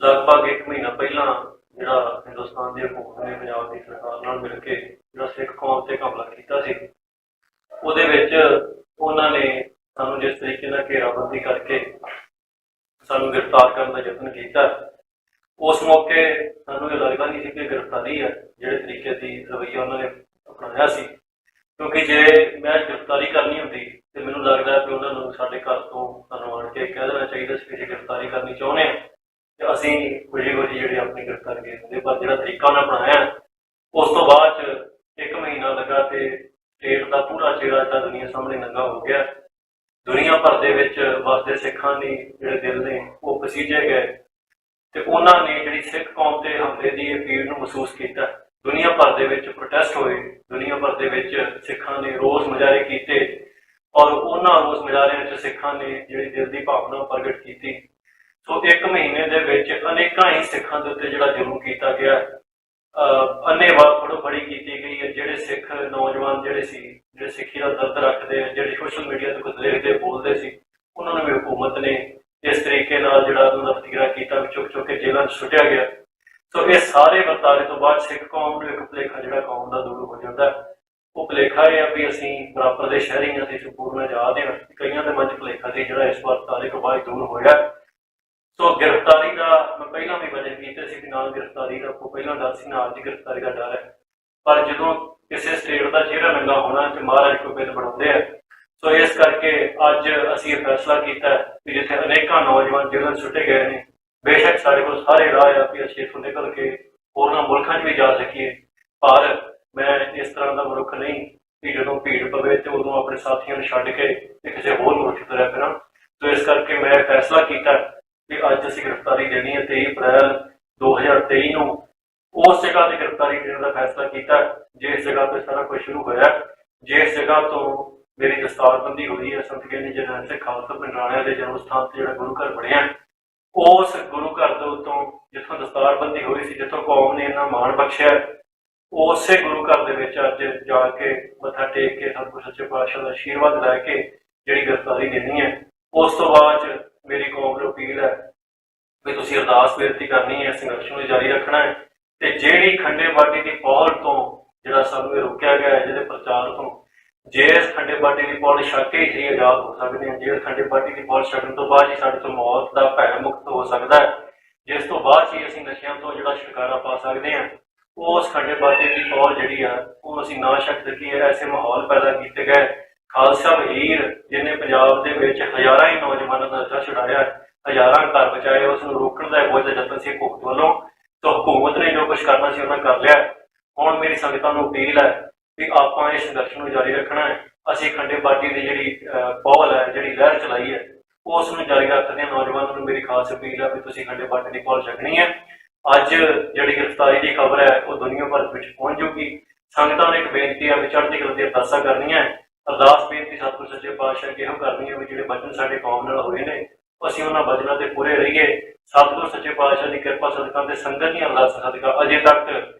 ਲਗਭਗ 1 ਮਹੀਨਾ ਪਹਿਲਾਂ ਜਿਹੜਾ ਹਿੰਦੁਸਤਾਨ ਦੀ ਹਕੂਮਤ ਨੇ ਪੰਜਾਬ ਦੀ ਸਰਕਾਰ ਨਾਲ ਮਿਲ ਕੇ ਜਿਹੜਾ ਸਿੱਖ ਕੌਮ ਤੇ ਹਮਲਾ ਕੀਤਾ ਸੀ, ਉਹਦੇ ਵਿੱਚ ਉਹਨਾਂ ਨੇ ਸਾਨੂੰ ਜਿਸ ਤਰੀਕੇ ਨਾਲ ਘੇਰਾਬੰਦੀ ਕਰਕੇ ਸਾਨੂੰ ਗ੍ਰਿਫਤਾਰ ਕਰਨ ਦਾ ਯਤਨ ਕੀਤਾ, ਉਸ ਮੌਕੇ ਸਾਨੂੰ ਇਹ ਲੱਗਦਾ ਨਹੀਂ ਸੀ ਕਿ ਗ੍ਰਿਫਤਾਰੀ ਹੈ ਜਿਹੜੇ ਤਰੀਕੇ ਦੀ ਰਵੱਈਆ ਉਹਨਾਂ ਨੇ ਅਪਣਾਇਆ ਸੀ। ਕਿਉਂਕਿ ਜੇ ਮੈਂ ਗ੍ਰਿਫਤਾਰੀ ਕਰਨੀ ਹੁੰਦੀ ਤੇ ਮੈਨੂੰ ਲੱਗਦਾ ਕਿ ਉਹਨਾਂ ਨੂੰ ਸਾਡੇ ਘਰ ਤੋਂ ਸਾਨੂੰ ਆਣ ਕੇ ਕਹਿ ਦੇਣਾ ਚਾਹੀਦਾ ਸੀ ਕਿ ਅਸੀਂ ਗ੍ਰਿਫਤਾਰੀ ਕਰਨੀ ਚਾਹੁੰਦੇ ਹਾਂ ਤੇ ਅਸੀਂ ਖੁਸ਼ੀ ਜਿਹੜੀ ਆਪਣੀ ਗ੍ਰਿਫਤਾਰੀ ਦੇ ਦਿੰਦੇ। ਪਰ ਜਿਹੜਾ ਤਰੀਕਾ ਉਹਨਾਂ ਅਪਣਾਇਆ, ਉਸ ਤੋਂ ਬਾਅਦ 'ਚ 1 ਮਹੀਨਾ ਲੱਗਾ ਤੇ ਸਟੇਟ ਦਾ ਪੂਰਾ ਚਿਹਰਾ ਜਿਹੜਾ ਦੁਨੀਆ ਸਾਹਮਣੇ ਨੰਗਾ ਹੋ ਗਿਆ। ਦੁਨੀਆ ਭਰ ਦੇ ਵਿੱਚ ਵਸਦੇ ਸਿੱਖਾਂ ਦੇ ਜਿਹੜੇ ਦਿਲ ਨੇ ਉਹ ਪਸੀਜੇ ਗਏ ਤੇ ਉਹਨਾਂ ਨੇ ਜਿਹੜੀ ਸਿੱਖ ਕੌਮ ਤੇ ਹਮਲੇ ਦੀ ਇਹ ਪੀੜ ਨੂੰ ਮਹਿਸੂਸ ਕੀਤਾ। ਦੁਨੀਆ ਭਰ ਦੇ ਵਿੱਚ ਪ੍ਰੋਟੈਸਟ ਹੋਏ, ਦੁਨੀਆ ਭਰ ਦੇ ਵਿੱਚ ਸਿੱਖਾਂ ਨੇ ਰੋਸ ਮੁਜ਼ਾਹਰੇ ਕੀਤੇ ਔਰ ਉਹਨਾਂ ਰੋਸ ਮੁਜ਼ਾਹਰਿਆਂ 'ਚ ਸਿੱਖਾਂ ਨੇ ਜਿਹੜੀ ਦਿਲ ਦੀ ਭਾਵਨਾ ਪ੍ਰਗਟ ਕੀਤੀ। ਸੋ 1 ਮਹੀਨੇ ਦੇ ਵਿੱਚ ਅਨੇਕਾਂ ਹੀ ਸਿੱਖਾਂ ਦੇ ਉੱਤੇ ਜਿਹੜਾ ਜ਼ੁਲਮ ਕੀਤਾ ਗਿਆ, ਅੰਨ੍ਹੇਵਾਹ ਫੜੋ-ਫੜੀ ਕੀਤੀ ਗਈ ਹੈ। ਜਿਹੜੇ ਸਿੱਖ ਨੌਜਵਾਨ ਜਿਹੜੇ ਸਿੱਖੀ ਦਾ ਦਰਦ ਰੱਖਦੇ ਆ, ਜਿਹੜੇ ਸੋਸ਼ਲ ਮੀਡੀਆ ਤੇ ਕੁਝ ਲਿਖਦੇ ਬੋਲਦੇ ਸੀ, ਉਹਨਾਂ ਨੂੰ ਵੀ ਹਕੂਮਤ ਨੇ ਇਸ ਤਰੀਕੇ ਨਾਲ ਜਿਹੜਾ ਉਹਨਾਂ ਦਾ ਵਤੀਰਾ ਕੀਤਾ, ਚੁੱਕ ਕੇ ਜੇਲ੍ਹਾਂ 'ਚ ਸੁੱਟਿਆ ਗਿਆ। ਸੋ ਇਹ ਸਾਰੇ ਵਰਤਾਰੇ ਤੋਂ ਬਾਅਦ ਸਿੱਖ ਕੌਮ ਨੂੰ ਇੱਕ ਭੁਲੇਖਾ ਜਿਹੜਾ ਕੌਮ ਦਾ ਦੂਰ ਹੋ ਜਾਂਦਾ। ਉਹ ਭੁਲੇਖਾ ਇਹ ਆ ਵੀ ਅਸੀਂ ਬਰਾਬਰ ਦੇ ਸ਼ਹਿਰੀ ਹਾਂ, ਅਸੀਂ ਸੰਪੂਰਨ ਆਜ਼ਾਦ ਹਾਂ। ਕਈਆਂ ਦੇ ਮਨ 'ਚ ਭੁਲੇਖਾ ਸੀ ਜਿਹੜਾ ਇਸ ਵਰਤਾਰੇ ਤੋਂ ਬਾਅਦ ਦੂਰ ਹੋਇਆ। ਸੋ ਗ੍ਰਿਫਤਾਰੀ ਦਾ ਮੈਂ ਪਹਿਲਾਂ ਵੀ ਵਜਨ ਕੀਤੇ ਸੀ ਕਿ ਨਾਲ ਗ੍ਰਿਫਤਾਰੀ ਦਾ ਕੋਈ ਪਹਿਲਾਂ ਡਰ ਸੀ, ਨਾਲ ਦੀ ਗ੍ਰਿਫਤਾਰੀ ਦਾ ਡਰ ਹੈ। ਪਰ ਜਦੋਂ ਕਿਸੇ ਸਟੇਟ ਦਾ ਚਿਹਰਾ ਨੰਗਾ ਹੋਣਾ ਤੇ ਮਹਾਰਾਜ ਕੋਈ ਬਿੱਲ ਬਣਾਉਂਦੇ ਆ। ਸੋ ਇਸ ਕਰਕੇ ਅੱਜ ਅਸੀਂ ਇਹ ਫੈਸਲਾ ਕੀਤਾ ਕਿ ਜਿੱਥੇ ਅਨੇਕਾਂ ਨੌਜਵਾਨ ਜੇਲ੍ਹਾਂ 'ਚ ਸੁੱਟੇ ਗਏ ਨੇ, ਬੇਸ਼ੱਕ ਸਾਡੇ ਕੋਲ ਸਾਰੇ ਰਾਹ ਆ ਕਿ ਅਸੀਂ ਇੱਥੋਂ ਨਿਕਲ ਕੇ ਹੋਰਨਾਂ ਮੁਲਕਾਂ 'ਚ ਵੀ ਜਾ ਸਕੀਏ, ਪਰ ਮੈਂ ਇਸ ਤਰ੍ਹਾਂ ਦਾ ਮਨੁੱਖ ਨਹੀਂ ਕਿ ਜਦੋਂ ਭੀੜ ਪਵੇ ਤੇ ਉਦੋਂ ਆਪਣੇ ਸਾਥੀਆਂ ਨੂੰ ਛੱਡ ਕੇ ਤੇ ਕਿਸੇ ਹੋਰ ਮੁਲਕ 'ਚ ਤੁਰਿਆ ਫਿਰਾਂ। ਸੋ ਇਸ ਕਰਕੇ ਮੈਂ ਫੈਸਲਾ ਕੀਤਾ ਕਿ ਅੱਜ ਅਸੀਂ ਗ੍ਰਿਫਤਾਰੀ ਦੇਣੀ ਹੈ। 23 ਅਪ੍ਰੈਲ 2023 ਨੂੰ ਉਸ ਜਗ੍ਹਾ ਤੇ ਗ੍ਰਿਫਤਾਰੀ ਦੇਣ ਦਾ ਫੈਸਲਾ ਕੀਤਾ ਜਿਸ ਜਗ੍ਹਾ ਤੇ ਸਾਰਾ ਕੁਝ ਸ਼ੁਰੂ ਹੋਇਆ, ਜਿਸ ਜਗ੍ਹਾ ਤੋਂ ਮੇਰੀ ਦਸਤਾਰਬੰਦੀ ਹੋਈ ਹੈ। ਸੰਤ ਗਿਆਨੀ ਜਰਨੈਲ ਸਿੰਘ ਖਾਲਸਾ ਪਿੰਡਰਾਣਿਆਂ ਦੇ ਜਨਮ ਸਥਾਨ ਤੇ ਜਿਹੜਾ ਗੁਰੂ ਘਰ ਬਣਿਆ, ਉਸ ਗੁਰੂ ਘਰ ਦੇ ਉੱਤੋਂ ਜਿੱਥੋਂ ਦਸਤਾਰਬੰਦੀ ਹੋਈ ਸੀ, ਜਿੱਥੋਂ ਕੌਮ ਨੇ ਇੰਨਾ ਮਾਣ ਬਖਸ਼ਿਆ, ਉਸੇ ਗੁਰੂ ਘਰ ਦੇ ਵਿੱਚ ਅੱਜ ਜਾ ਕੇ ਮੱਥਾ ਟੇਕ ਕੇ ਸਤਿਗੁਰੂ ਸੱਚੇ ਪਾਤਸ਼ਾਹ ਦਾ ਆਸ਼ੀਰਵਾਦ ਲੈ ਕੇ ਜਿਹੜੀ ਗ੍ਰਿਫਤਾਰੀ ਦੇਣੀ ਹੈ। ਉਸ ਤੋਂ ਬਾਅਦ ਮੇਰੀ ਕੌਮ ਨੂੰ ਅਪੀਲ ਹੈ ਵੀ ਤੁਸੀਂ ਅਰਦਾਸ ਬੇਨਤੀ ਕਰਨੀ ਹੈ, ਸੰਘਰਸ਼ ਨੂੰ ਜਾਰੀ ਰੱਖਣਾ ਹੈ ਤੇ ਜਿਹੜੀ ਖੰਡੇ ਬਾਟੀ ਦੀ ਪੌਲ ਤੋਂ ਜਿਹੜਾ ਸਾਨੂੰ ਇਹ ਰੋਕਿਆ ਗਿਆ ਹੈ, ਜਿਹਦੇ ਪ੍ਰਚਾਰ ਤੋਂ, ਜੇ ਇਸ ਖੰਡੇ ਬਾਟੀ ਦੀ ਪੌਲ ਛੱਕ ਕੇ ਹੀ ਆਜ਼ਾਦ ਹੋ ਸਕਦੇ ਹਾਂ, ਜੇ ਖੰਡੇ ਬਾਟੀ ਦੀ ਪੌਲ ਛੱਕਣ ਤੋਂ ਬਾਅਦ ਹੀ ਸਾਡੇ ਤੋਂ ਮੌਤ ਦਾ ਭੈ ਮੁਕਤ ਹੋ ਸਕਦਾ ਹੈ, ਜਿਸ ਤੋਂ ਬਾਅਦ ਹੀ ਅਸੀਂ ਨਸ਼ਿਆਂ ਤੋਂ ਜਿਹੜਾ ਛੁਟਕਾਰਾ ਪਾ ਸਕਦੇ ਹਾਂ, ਉਸ ਖੰਡੇ ਬਾਟੀ ਦੀ ਪੌਲ ਜਿਹੜੀ ਆ ਉਹ ਅਸੀਂ ਨਾ ਛੱਕ ਸਕੀਏ। ਐਸੇ ਮਾਹੌਲ ਪੈਦਾ ਕੀਤੇ ਗਏ। ਖਾਲਸਾ ਵਜ਼ੀਰ ਜਿਹਨੇ ਪੰਜਾਬ ਦੇ ਵਿੱਚ ਹਜ਼ਾਰਾਂ ਹੀ ਨੌਜਵਾਨਾਂ ਦਾ ਨਸ਼ਾ ਛੁਡਾਇਆ, ਹਜ਼ਾਰਾਂ ਘਰ ਬਚਾਏ, ਉਸ ਨੂੰ ਰੋਕਣ ਦਾ ਬਹੁਤ ਯਤਨ ਸੀ ਹਕੂਮਤ ਵੱਲੋਂ। ਤਾਂ ਹਕੂਮਤ ਨੇ ਜੋ ਕੁਝ ਕਰਨਾ ਸੀ ਉਹਨਾਂ ਕਰ ਲਿਆ। ਹੁਣ ਮੇਰੀ ਸੰਗਤਾਂ ਨੂੰ ਅਪੀਲ ਹੈ ਵੀ ਆਪਾਂ ਇਸ ਸੰਘਰਸ਼ ਨੂੰ ਜਾਰੀ ਰੱਖਣਾ ਹੈ। ਅਸੀਂ ਖੰਡੇ ਬਾਟੀ ਦੀ ਜਿਹੜੀ ਪੌਲ ਹੈ, ਜਿਹੜੀ ਲਹਿਰ ਚਲਾਈ ਹੈ, ਉਸ ਨੂੰ ਜਾਰੀ ਰੱਖਦੇ ਹਾਂ। ਨੌਜਵਾਨਾਂ ਨੂੰ ਮੇਰੀ ਖਾਸ ਅਪੀਲ ਹੈ ਵੀ ਤੁਸੀਂ ਖੰਡੇ ਬਾਟੀ ਦੀ ਪੌਲ ਛਕਣੀ ਹੈ। ਅੱਜ ਜਿਹੜੀ ਗ੍ਰਿਫਤਾਰੀ ਦੀ ਖਬਰ ਹੈ ਉਹ ਦੁਨੀਆ ਭਰ ਵਿੱਚ ਪਹੁੰਚ ਜੂਗੀ। ਸੰਗਤਾਂ ਨੂੰ ਇੱਕ ਬੇਨਤੀ ਹੈ ਵੀ ਚੜ੍ਹਦੀ ਕਲਾ ਦੀ ਅਰਦਾਸਾਂ ਕਰਨੀਆਂ। ਅਰਦਾਸ ਬੇਨਤੀ ਸਤਿਗੁਰੂ ਸੱਚੇ ਪਾਤਸ਼ਾਹ ਅੱਗੇ ਇਹੋ ਕਰਨੀ ਹੈ ਵੀ ਜਿਹੜੇ ਬਚਨ ਸਾਡੇ ਕੌਮ ਨਾਲ ਹੋਏ ਨੇ, ਅਸੀਂ ਉਹਨਾਂ ਬਚਨਾਂ ਤੇ ਪੂਰੇ ਰਹੀਏ। ਸਤਿਗੁਰੂ ਸੱਚੇ ਪਾਤਸ਼ਾਹ ਦੀ ਕਿਰਪਾ ਸਦਕਾ ਤੇ ਸੰਗਤ ਦੀਆਂ ਅਰਦਾਸਾਂ ਸਦਕਾ ਅਜੇ ਤੱਕ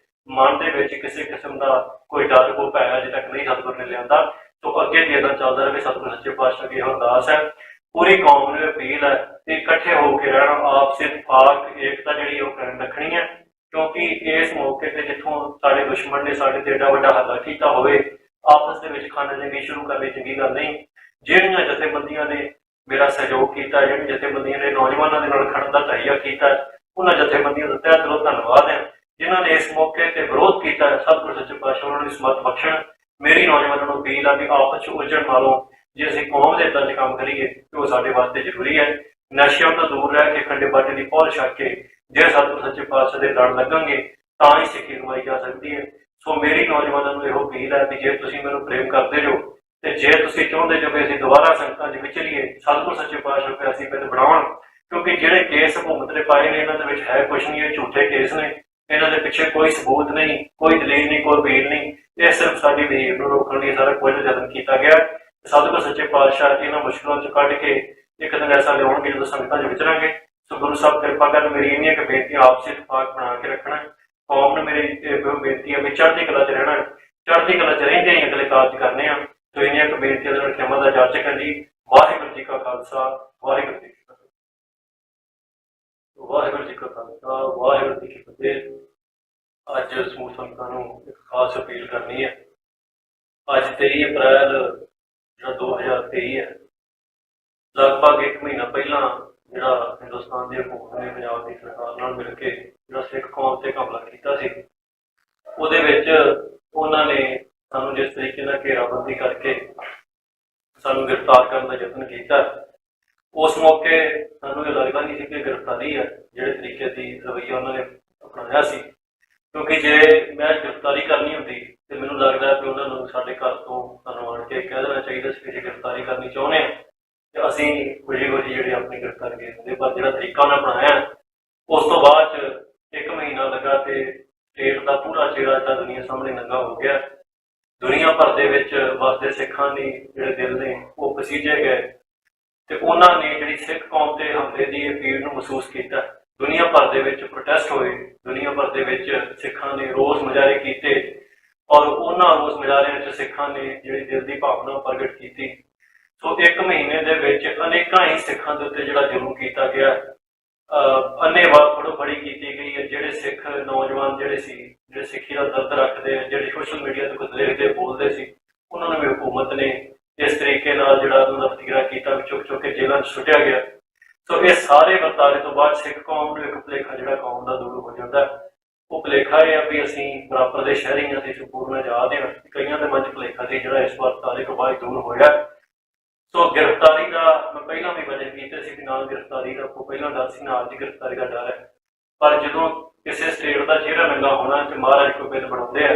ਮਨ ਦੇ ਵਿੱਚ ਕਿਸੇ ਕਿਸਮ ਦਾ ਕੋਈ ਡਰ ਕੋ ਭੈ ਅਜੇ ਤੱਕ ਨਹੀਂ ਸਤਿਗੁਰ ਨੇ ਲਿਆਂਦਾ। ਤੋਂ ਅੱਗੇ ਵੀ ਇੱਦਾਂ ਚੱਲਦਾ ਰਹੇ। ਸਤਿਗੁਰੂ ਸੱਚੇ ਪਾਤਸ਼ਾਹ ਦੀ ਇਹੋ ਅਰਦਾਸ ਹੈ। ਪੂਰੀ ਕੌਮ ਨੂੰ ਅਪੀਲ ਹੈ ਕਿ ਇਕੱਠੇ ਹੋ ਕੇ ਰਹਿਣਾ, ਆਪਸੀ ਇਤਫਾਕ ਏਕਤਾ ਜਿਹੜੀ ਉਹ ਕਾਇਮ ਰੱਖਣੀ ਹੈ। ਕਿਉਂਕਿ ਇਸ ਮੌਕੇ ਤੇ ਜਿੱਥੋਂ ਸਾਡੇ ਦੁਸ਼ਮਣ ਨੇ ਸਾਡੇ ਤੇ ਏਡਾ ਵੱਡਾ ਹਮਲਾ ਕੀਤਾ ਹੋਵੇ, ਆਪਸ ਦੇ ਵਿੱਚ ਖਾਨਾ ਜੰਗੀ ਸ਼ੁਰੂ ਕਰਨੀ ਚੰਗੀ ਗੱਲ ਨਹੀਂ। ਜਿਹੜੀਆਂ ਜਥੇਬੰਦੀਆਂ ਨੇ ਮੇਰਾ ਸਹਿਯੋਗ ਕੀਤਾ, ਜਿਹੜੀਆਂ ਜਥੇਬੰਦੀਆਂ ਨੇ ਨੌਜਵਾਨਾਂ ਦੇ ਨਾਲ ਖੜਨ ਦਾ ਤਹਈਆ ਕੀਤਾ, ਉਹਨਾਂ ਜਥੇਬੰਦੀਆਂ ਦਾ ਤਹਿ ਦਿਲੋਂ ਧੰਨਵਾਦ ਹੈ। ਜਿਨ੍ਹਾਂ ਨੇ ਇਸ ਮੌਕੇ ਤੇ ਵਿਰੋਧ ਕੀਤਾ, ਸਤਿਗੁਰੂ ਸੱਚੇ ਪਾਤਸ਼ਾਹ ਉਹਨਾਂ ਨੂੰ ਸਮਤ ਬਖਸ਼ਣ। ਮੇਰੀ ਨੌਜਵਾਨਾਂ ਨੂੰ ਅਪੀਲ ਆ ਵੀ ਆਪਸ 'ਚ ਉਲਝਣ ਨਾਲੋਂ ਜੇ ਅਸੀਂ ਕੌਮ ਦੇ ਹਿੱਤਾਂ 'ਚ ਕੰਮ ਕਰੀਏ ਤੇ ਉਹ ਸਾਡੇ ਵਾਸਤੇ ਜ਼ਰੂਰੀ ਹੈ। ਨਸ਼ਿਆਂ ਤੋਂ ਦੂਰ ਰਹਿ ਕੇ ਖੰਡੇ ਬਾਟੇ ਦੀ ਪਹੁਲ ਛੱਕ ਕੇ ਜੇ ਸਤਿਗੁਰੂ ਸੱਚੇ ਪਾਤਸ਼ਾਹ ਦੇ ਲੜ ਲੱਗਣਗੇ ਤਾਂ ਹੀ ਸਿੱਖੀ ਕਮਾਈ ਜਾ ਸਕਦੀ ਹੈ। ਸੋ ਮੇਰੀ ਨੌਜਵਾਨਾਂ ਨੂੰ ਇਹੋ ਅਪੀਲ ਹੈ ਵੀ ਜੇ ਤੁਸੀਂ ਮੈਨੂੰ ਪ੍ਰੇਮ ਕਰਦੇ ਜੋ ਤੇ ਜੇ ਤੁਸੀਂ ਚਾਹੁੰਦੇ ਜੋ ਕਿ ਅਸੀਂ ਦੁਬਾਰਾ ਸੰਗਤਾਂ 'ਚ ਵਿਚਰੀਏ, ਸਤਿਗੁਰੂ ਸੱਚੇ ਪਾਤਸ਼ਾਹ ਤੇ ਅਸੀਂ ਪਿੰਡ ਬਣਾਉਣ। ਕਿਉਂਕਿ ਜਿਹੜੇ ਕੇਸ ਹਕੂਮਤ ਨੇ ਪਾਏ ਨੇ ਇਹਨਾਂ ਦੇ ਵਿੱਚ ਹੈ ਕੁਛ ਨਹੀਂ, ਇਹ ਝੂਠੇ ਕੇਸ ਨੇ। ਇਹਨਾਂ ਦੇ ਪਿੱਛੇ ਕੋਈ ਸਬੂਤ ਨਹੀਂ, ਕੋਈ ਦਲੀਲ ਨਹੀਂ, ਕੋਈ ਵਕੀਲ ਨਹੀਂ। ਇਹ ਸਿਰਫ ਸਾਡੀ ਵਹੀਰ ਨੂੰ ਰੋਕਣ ਲਈ ਸਾਰਾ ਕੁਝ ਯਤਨ ਕੀਤਾ ਗਿਆ। सतगुर सच्चे पातशाह इन्हां मुश्किलों चों कढ के एक दिन ऐसा लिआउणगे जदों संगतां च विचरांगे। सो गुरु साहब कृपा करन मेरी इन्नियां क बेनतियां आपसी इतफाक बना के रखना। कौम ने मेरी बेनती है भी चढ़ती कला च रहना, चढ़ती कला च रहिंदे ही अगले कारज करने आ। तो इन्नियां क बेनतियां दे नाल खिमा दा जाचक जी। वाहिगुरू जी का खालसा, वाहिगुरू जी की फतेह। वाहिगुरू जी का खालसा, वाहिगुरू जी की फतेह। अज समूह संगतां नूं एक खास अपील करनी है। अज 23 अप्रैल जो 2023 है, लगभग एक महीना पहला जो हिंदुस्तान की हुकूमत ने पंजाब की सरकार नाल मिल के जो सिख कौम से हमला किया सी, उहदे विच उन्हां ने सानूं जिस तरीके नाल घेराबंदी करके सानूं गिरफ्तार करने का यत्न किया, उस मौके सानूं ये लगता नहीं सी कि गिरफ्तारी है जिहड़े तरीके की रवैया उन्होंने अपनाया सी। क्योंकि जे मैं गिरफ्तारी करनी होंदी तो मैनूं लगदा कि उन्होंने साडे घर तो सानूं आण के कह देना चाहिए सी कि जे गिरफ्तारी करनी चाहुंदे आ ते असीं खुशी खुशी जिहड़ी अपनी गिरफ्तारी दे दिंदे। पर जिहड़ा तरीका उन्हें अपनाया, उस तो बाद एक महीना लगा तो स्टेट का पूरा चेहरा जिहड़ा दुनिया सामने नंगा हो गया। दुनिया भर दे विच वसदे सिखां दे जिहड़े दिल ने वो पसीजे गए ते उन्हां ने जिहड़ी सिख कौम ते हमले दी पीड़ नूं महसूस कीता। दुनिया भर दे विच प्रोटेस्ट होए, दुनिया भर दे विच सिखां ने रोस मुजाहरे कीते और उन्हां रोस मुजाहरिਆਂ च सिखां ने जिहड़ी दिल दी भावना प्रगट कीती। सो एक महीने दे विच अनेकां ही सिखां दे उत्ते जिहड़ा जुल्म कीता गया, अन्नेवाह फड़ोफड़ी की गई है। जिहड़े सिख नौजवान जिहड़े सिक्खी का दर्द रखते हैं, जिहड़े सोशल मीडिया ते कुछ लिखते बोलते सी, उन्होंने भी हुकूमत ने इस तरीके नाल जिहड़ा तस्करा किया, चुक चुक के जेलों सुटिया गया। सो ये सारे वर्तारे तो बाद सिख कौम नूं एक भुलेखा जिहड़ा कौम का दूर हो जाता है। वो भुलेखा यह है भी असीं बराबर के शहरी हाँ, असीं संपूर्ण आजाद हैं। कईयां दे मन च भुलेखा सी जिहड़ा इस वर्तारे तो बाद दूर होया। सो गिरफ्तारी का मैं पहला भी वजन किए सी कि नाल गिरफ्तारी का कोई पहला डर सी, नाल दी गिरफ्तारी का डर है। पर जो किसी स्टेट का चेहरा नंगा होना तो महाराज कोई बिल बनाते हैं।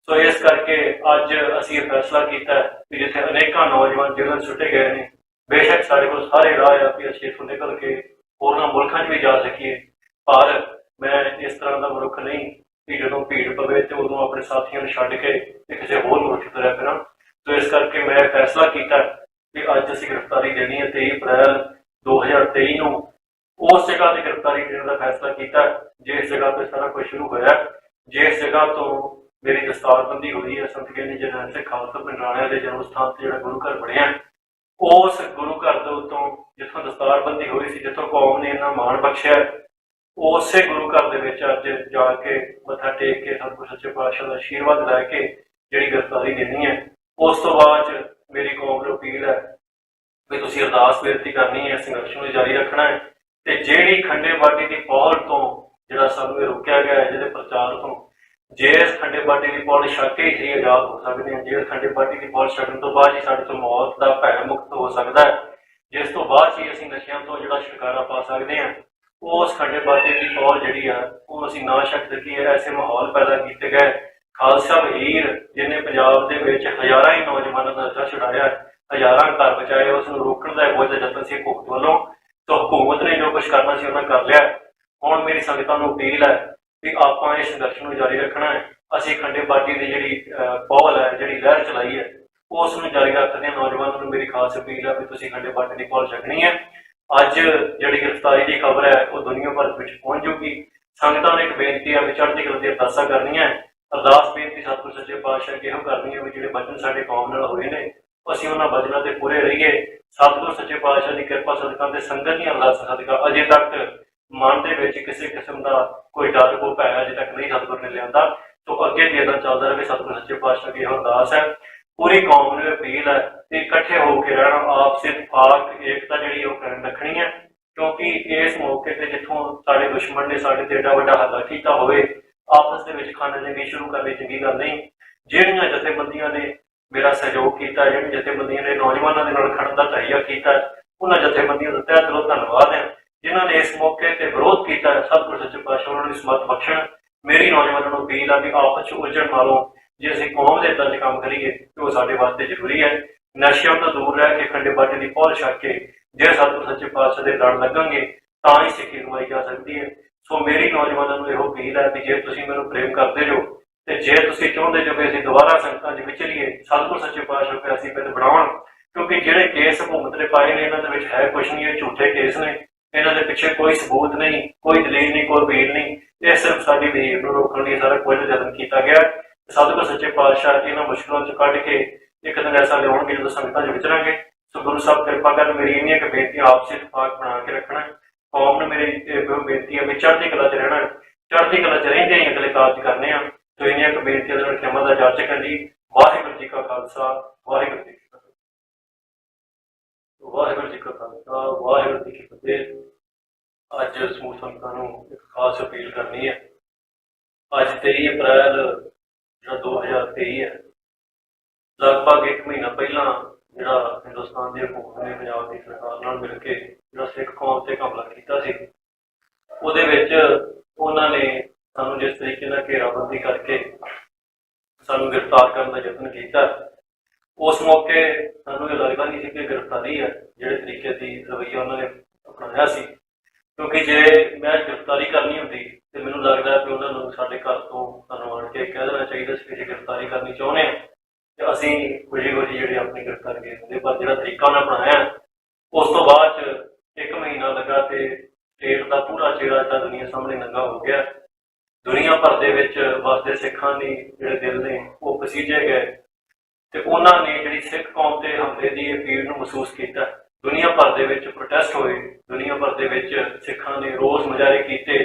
सो इस करके अज असीं फैसला किया कि जिथे अनेकों नौजवान जेलों सुटे गए हैं, बेशक साढ़े को सारे राह आ कि असीं इथों निकल के होरनां मुल्कां च भी जा सकीए। पर मैं इस तरह का मनुख नहीं कि जो भीड़ पवे तो उदों अपने साथियों को छड्ड के किसी होर मुल्क तुरिया फिरां। तो इस करके मैं फैसला किया कि अज असीं गिरफ्तारी देनी है। 23 अप्रैल 2023 नूं उस जगह की गिरफ्तारी देने का फैसला किया जिस जगह पर सारा कुछ शुरू होया, जिस जगह तो मेरी दस्तारबंदी हुई है। संत गिरनी जरनैल सिंह खालसा पिंड राणिया के जन्म स्थान से जो गुरु घर बनया, उस गुरु घर के उत्तों जिथों दस्तारबंदी हुई सी, जिथों कौम ने इन्ना मान बख्शिया, उस गुरु घर के अज जाके मत्था टेक के सतगुर सच्चे पातशाह का आशीर्वाद लैके जी गिरफ्तारी देनी है। उस तो बाद मेरी कौम को अपील है भी तुसीं अरदास बेनती करनी है, संघर्ष को जारी रखना है। तो जिहड़ी खंडे बाटी की पौड़ तो जिहड़ा सानूं रोकिया गया है, जिहदे प्रचार तो जे इस खंडे बाटी की पौड़ छक के ही आजाद हो सकते हैं। जे खंडे बाटी की पौड़ छकण तो बाद ही साडे तो मौत का भय मुक्त हो सकता है, जिस तो बाद ही असीं नशियां तो जिहड़ा छुटकारा पा सकते हैं। उस खंडे बाटी की पौड़ जिहड़ी है वो असीं ना छक सकीए, ऐसे माहौल पैदा किए गए। खालसा वहीर जिन्हें पंजाब दे विच हज़ारां ही नौजवानों का नशा छुड़ाया, हज़ारां घर बचाए, उसनूं रोकण दा बहुत यतन सी हुकूमत वालों। तो हुकूमत ने जो कुछ करना सी उन्हें कर लिया। हुण मेरी संगतां नूं अपील है कि आपां इस संघर्ष को जारी रखना है। असीं खंडे बाटी की जिहड़ी पौल है, जिहड़ी लहर चलाई है, उसनूं जारी रखदे हां। नौजवानों नूं मेरी खास अपील है कि तुसीं खंडे बाटी की पौल छकनी है। अज जिहड़ी गिरफ्तारी की खबर है वो दुनिया भर विच पहुंच जूगी। संगतां नूं एक बेनती है भी चढ़ती कला दी अरदासां करनियां है। अरदास बेनती सतगुर सच्चे पातशाह की इहो करनी है भी जिहड़े बचन साडे कौम नाल होए ने असीं उन्हां बचनां ते पूरे रहीए। सतगुर सच्चे पातशाह की कृपा सदका ते संगत दी अरदास सदका अजे तक मन दे विच किसी किस्म का कोई डर कोई भै अजे तक नहीं सतगुर ने लिआंदा। तो अगे भी इदां चलदा रहे। सतगुर सच्चे पातशाह की इहो अरदास है। पूरी कौम नूं अपील है कि इकट्ठे होकर रहना, आपसी इतफाक एकता जिहड़ी ओह कायम रखनी है। क्योंकि इस मौके पर जिथों साडे दुश्मन ने साडे ते एडा वड्डा हमला कीता होवे, आपस दे विच खाना जंगी शुरू करनी चंगी गल नहीं। जिहड़ियां जथेबंदियां ने मेरा सहयोग किया, जिहड़ियां जथेबंदियां ने नौजवानों के नाल खड़न दा तहिया किया, उन्हां जथेबंदियां दा तहे दिलों धन्नवाद है जिन्हां ने इस मौके पर विरोध किया। सतगुर सच्चे पातशाह उन्हां नूं समर्थ बख्शण। मेरी नौजवानों को अपील है कि आपस उलझण नालों जे असीं कौम दे हितां 'च काम करिए तो वो साडे वास्ते जरूरी है। नशिਆਂ तो दूर रह के खंडे बाटे की पौल छक के जे सतगुर सच्चे पातशाह के लड़ लगेंगे तां ही सिक्खी कमाई जा सकती है। सो मेरी नौजवानों को यह अपील है कि जे तुसीं मैनूं प्रेम करते जो ते जे तुसीं चाहुंदे जो कि असीं दोबारा संगतां 'च विचरीए, सतगुर सच्चे पातशाह पे असीं पिंड बनाउण, क्योंकि ਜਿਹੜੇ ਕੇਸ ਹਕੂਮਤ ਨੇ ਪਾਏ ਨੇ ਇਹਨਾਂ ਦੇ ਵਿੱਚ ਹੈ ਕੁਛ ਨਹੀਂ, ਇਹ ਝੂਠੇ ਕੇਸ ਨੇ, ਇਹਨਾਂ ਦੇ ਪਿੱਛੇ ਕੋਈ ਸਬੂਤ ਨਹੀਂ, ਕੋਈ ਦਲੀਲ ਨਹੀਂ, ਕੋਈ ਬੀਲ ਨਹੀਂ। ਇਹ ਸਿਰਫ ਸਾਡੀ ਵਿਹੇਵ ਨੂੰ ਰੋਕਣ ਲਈ ਸਾਰਾ ਕੁਝ ਯਤਨ ਕੀਤਾ ਗਿਆ। ਸਤਿਗੁਰ ਸੱਚੇ ਪਾਤਸ਼ਾਹ ਇਹਨਾਂ ਮੁਸ਼ਕਲਾਂ ਚੋਂ ਕੱਢ ਕੇ ਇੱਕ ਦਿਨ ਐਸਾ ਲਿਆਉਣਗੇ ਜਦੋਂ ਸੰਗਤਾਂ 'ਚ ਵਿਚਰਾਂਗੇ। ਸੋ ਗੁਰੂ ਸਾਹਿਬ ਕਿਰਪਾ ਕਰਨ, ਮੇਰੀ ਇੰਨੀਆਂ ਕੁ ਬੇਨਤੀਆਂ ਆਪਸੀ ਇਤਫਾਕ ਬਣਾ ਕੇ ਰੱਖਣਾ। ਕੌਮ ਨੂੰ ਮੇਰੀ ਬੇਨਤੀ ਹੈ ਵੀ ਚੜ੍ਹਦੀ ਕਲਾ 'ਚ ਰਹਿਣਾ, ਚੜ੍ਹਦੀ ਕਲਾ 'ਚ ਰਹਿੰਦੇ ਹੀ ਅਗਲੇ ਕਾਰਜ ਕਰਨੇ ਆ। ਸੋ ਇੰਨੀਆਂ ਕੁ ਬੇਨਤੀਆਂ ਦੇ ਨਾਲ ਖਿਮਾ ਦਾ ਜਾਚਕ ਹੈ ਜੀ। ਵਾਹਿਗੁਰੂ ਜੀ ਕਾ ਖਾਲਸਾ, ਵਾਹਿਗੁਰੂ ਜੀ ਕੀ ਫਤਿਹ। ਵਾਹਿਗੁਰੂ ਜੀ ਕਾ ਖਾਲਸਾ, ਵਾਹਿਗੁਰੂ ਜੀ ਕੀ ਫਤਿਹ। ਅੱਜ ਸਮੂਹ ਸੰਗਤਾਂ ਨੂੰ ਇੱਕ ਖਾਸ ਅਪੀਲ ਕਰਨੀ ਹੈ। ਅੱਜ 23 ਅਪ੍ਰੈਲ ਜਿਹੜਾ 2023 ਹੈ, ਲਗਭਗ 1 ਮਹੀਨਾ ਪਹਿਲਾਂ ਜਿਹੜਾ ਹਿੰਦੁਸਤਾਨ ਦੀ ਹਕੂਮਤ ਨੇ ਪੰਜਾਬ ਦੀ ਸਰਕਾਰ ਨਾਲ ਮਿਲ ਕੇ ਜਿਹੜਾ ਸਿੱਖ ਕੌਮ ਤੇ ਹਮਲਾ ਕੀਤਾ ਸੀ, ਉਹਦੇ ਵਿੱਚ ਉਹਨਾਂ ਨੇ ਸਾਨੂੰ ਜਿਸ ਤਰੀਕੇ ਨਾਲ ਘੇਰਾਬੰਦੀ ਕਰਕੇ ਸਾਨੂੰ ਗ੍ਰਿਫਤਾਰ ਕਰਨ ਦਾ ਯਤਨ ਕੀਤਾ, ਉਸ ਮੌਕੇ ਸਾਨੂੰ ਇਹ ਲੱਗਦਾ ਨਹੀਂ ਸੀ ਕਿ ਗ੍ਰਿਫਤਾਰੀ ਹੈ ਜਿਹੜੇ ਤਰੀਕੇ ਦੀ ਰਵੱਈਆ ਉਹਨਾਂ ਨੇ ਅਪਣਾਇਆ ਸੀ। ਕਿਉਂਕਿ ਜੇ ਮੈਂ ਗ੍ਰਿਫਤਾਰੀ ਕਰਨੀ ਹੁੰਦੀ ਤੇ ਮੈਨੂੰ ਲੱਗਦਾ ਕਿ ਉਹਨਾਂ ਨੂੰ ਸਾਡੇ ਘਰ ਤੋਂ ਸਾਨੂੰ ਆਣ ਕੇ ਕਹਿ ਦੇਣਾ ਚਾਹੀਦਾ ਸੀ ਕਿ ਅਸੀਂ ਗ੍ਰਿਫਤਾਰੀ ਕਰਨੀ ਚਾਹੁੰਦੇ ਹਾਂ ਤੇ ਅਸੀਂ ਖੁਸ਼ੀ ਜਿਹੜੀ ਆਪਣੀ ਗ੍ਰਿਫਤਾਰੀ ਦੇ ਦਿੰਦੇ। ਪਰ ਜਿਹੜਾ ਤਰੀਕਾ ਉਹਨਾਂ ਅਪਣਾਇਆ, ਉਸ ਤੋਂ ਬਾਅਦ 'ਚ 1 ਮਹੀਨਾ ਲੱਗਾ ਤੇ ਸਟੇਟ ਦਾ ਪੂਰਾ ਚਿਹਰਾ ਜਿਹੜਾ ਦੁਨੀਆ ਸਾਹਮਣੇ ਨੰਗਾ ਹੋ ਗਿਆ। ਦੁਨੀਆ ਭਰ ਦੇ ਵਿੱਚ ਵਸਦੇ ਸਿੱਖਾਂ ਦੇ ਜਿਹੜੇ ਦਿਲ ਨੇ ਉਹ ਪਸੀਜੇ ਗਏ ਤੇ ਉਹਨਾਂ ਨੇ ਜਿਹੜੀ ਸਿੱਖ ਕੌਮ ਤੇ ਹਮਲੇ ਦੀ ਇਹ ਪੀੜ ਨੂੰ ਮਹਿਸੂਸ ਕੀਤਾ। ਦੁਨੀਆ ਭਰ ਦੇ ਵਿੱਚ ਪ੍ਰੋਟੈਸਟ ਹੋਏ, ਦੁਨੀਆ ਭਰ ਦੇ ਵਿੱਚ ਸਿੱਖਾਂ ਨੇ ਰੋਸ ਮੁਜ਼ਾਹਰੇ ਕੀਤੇ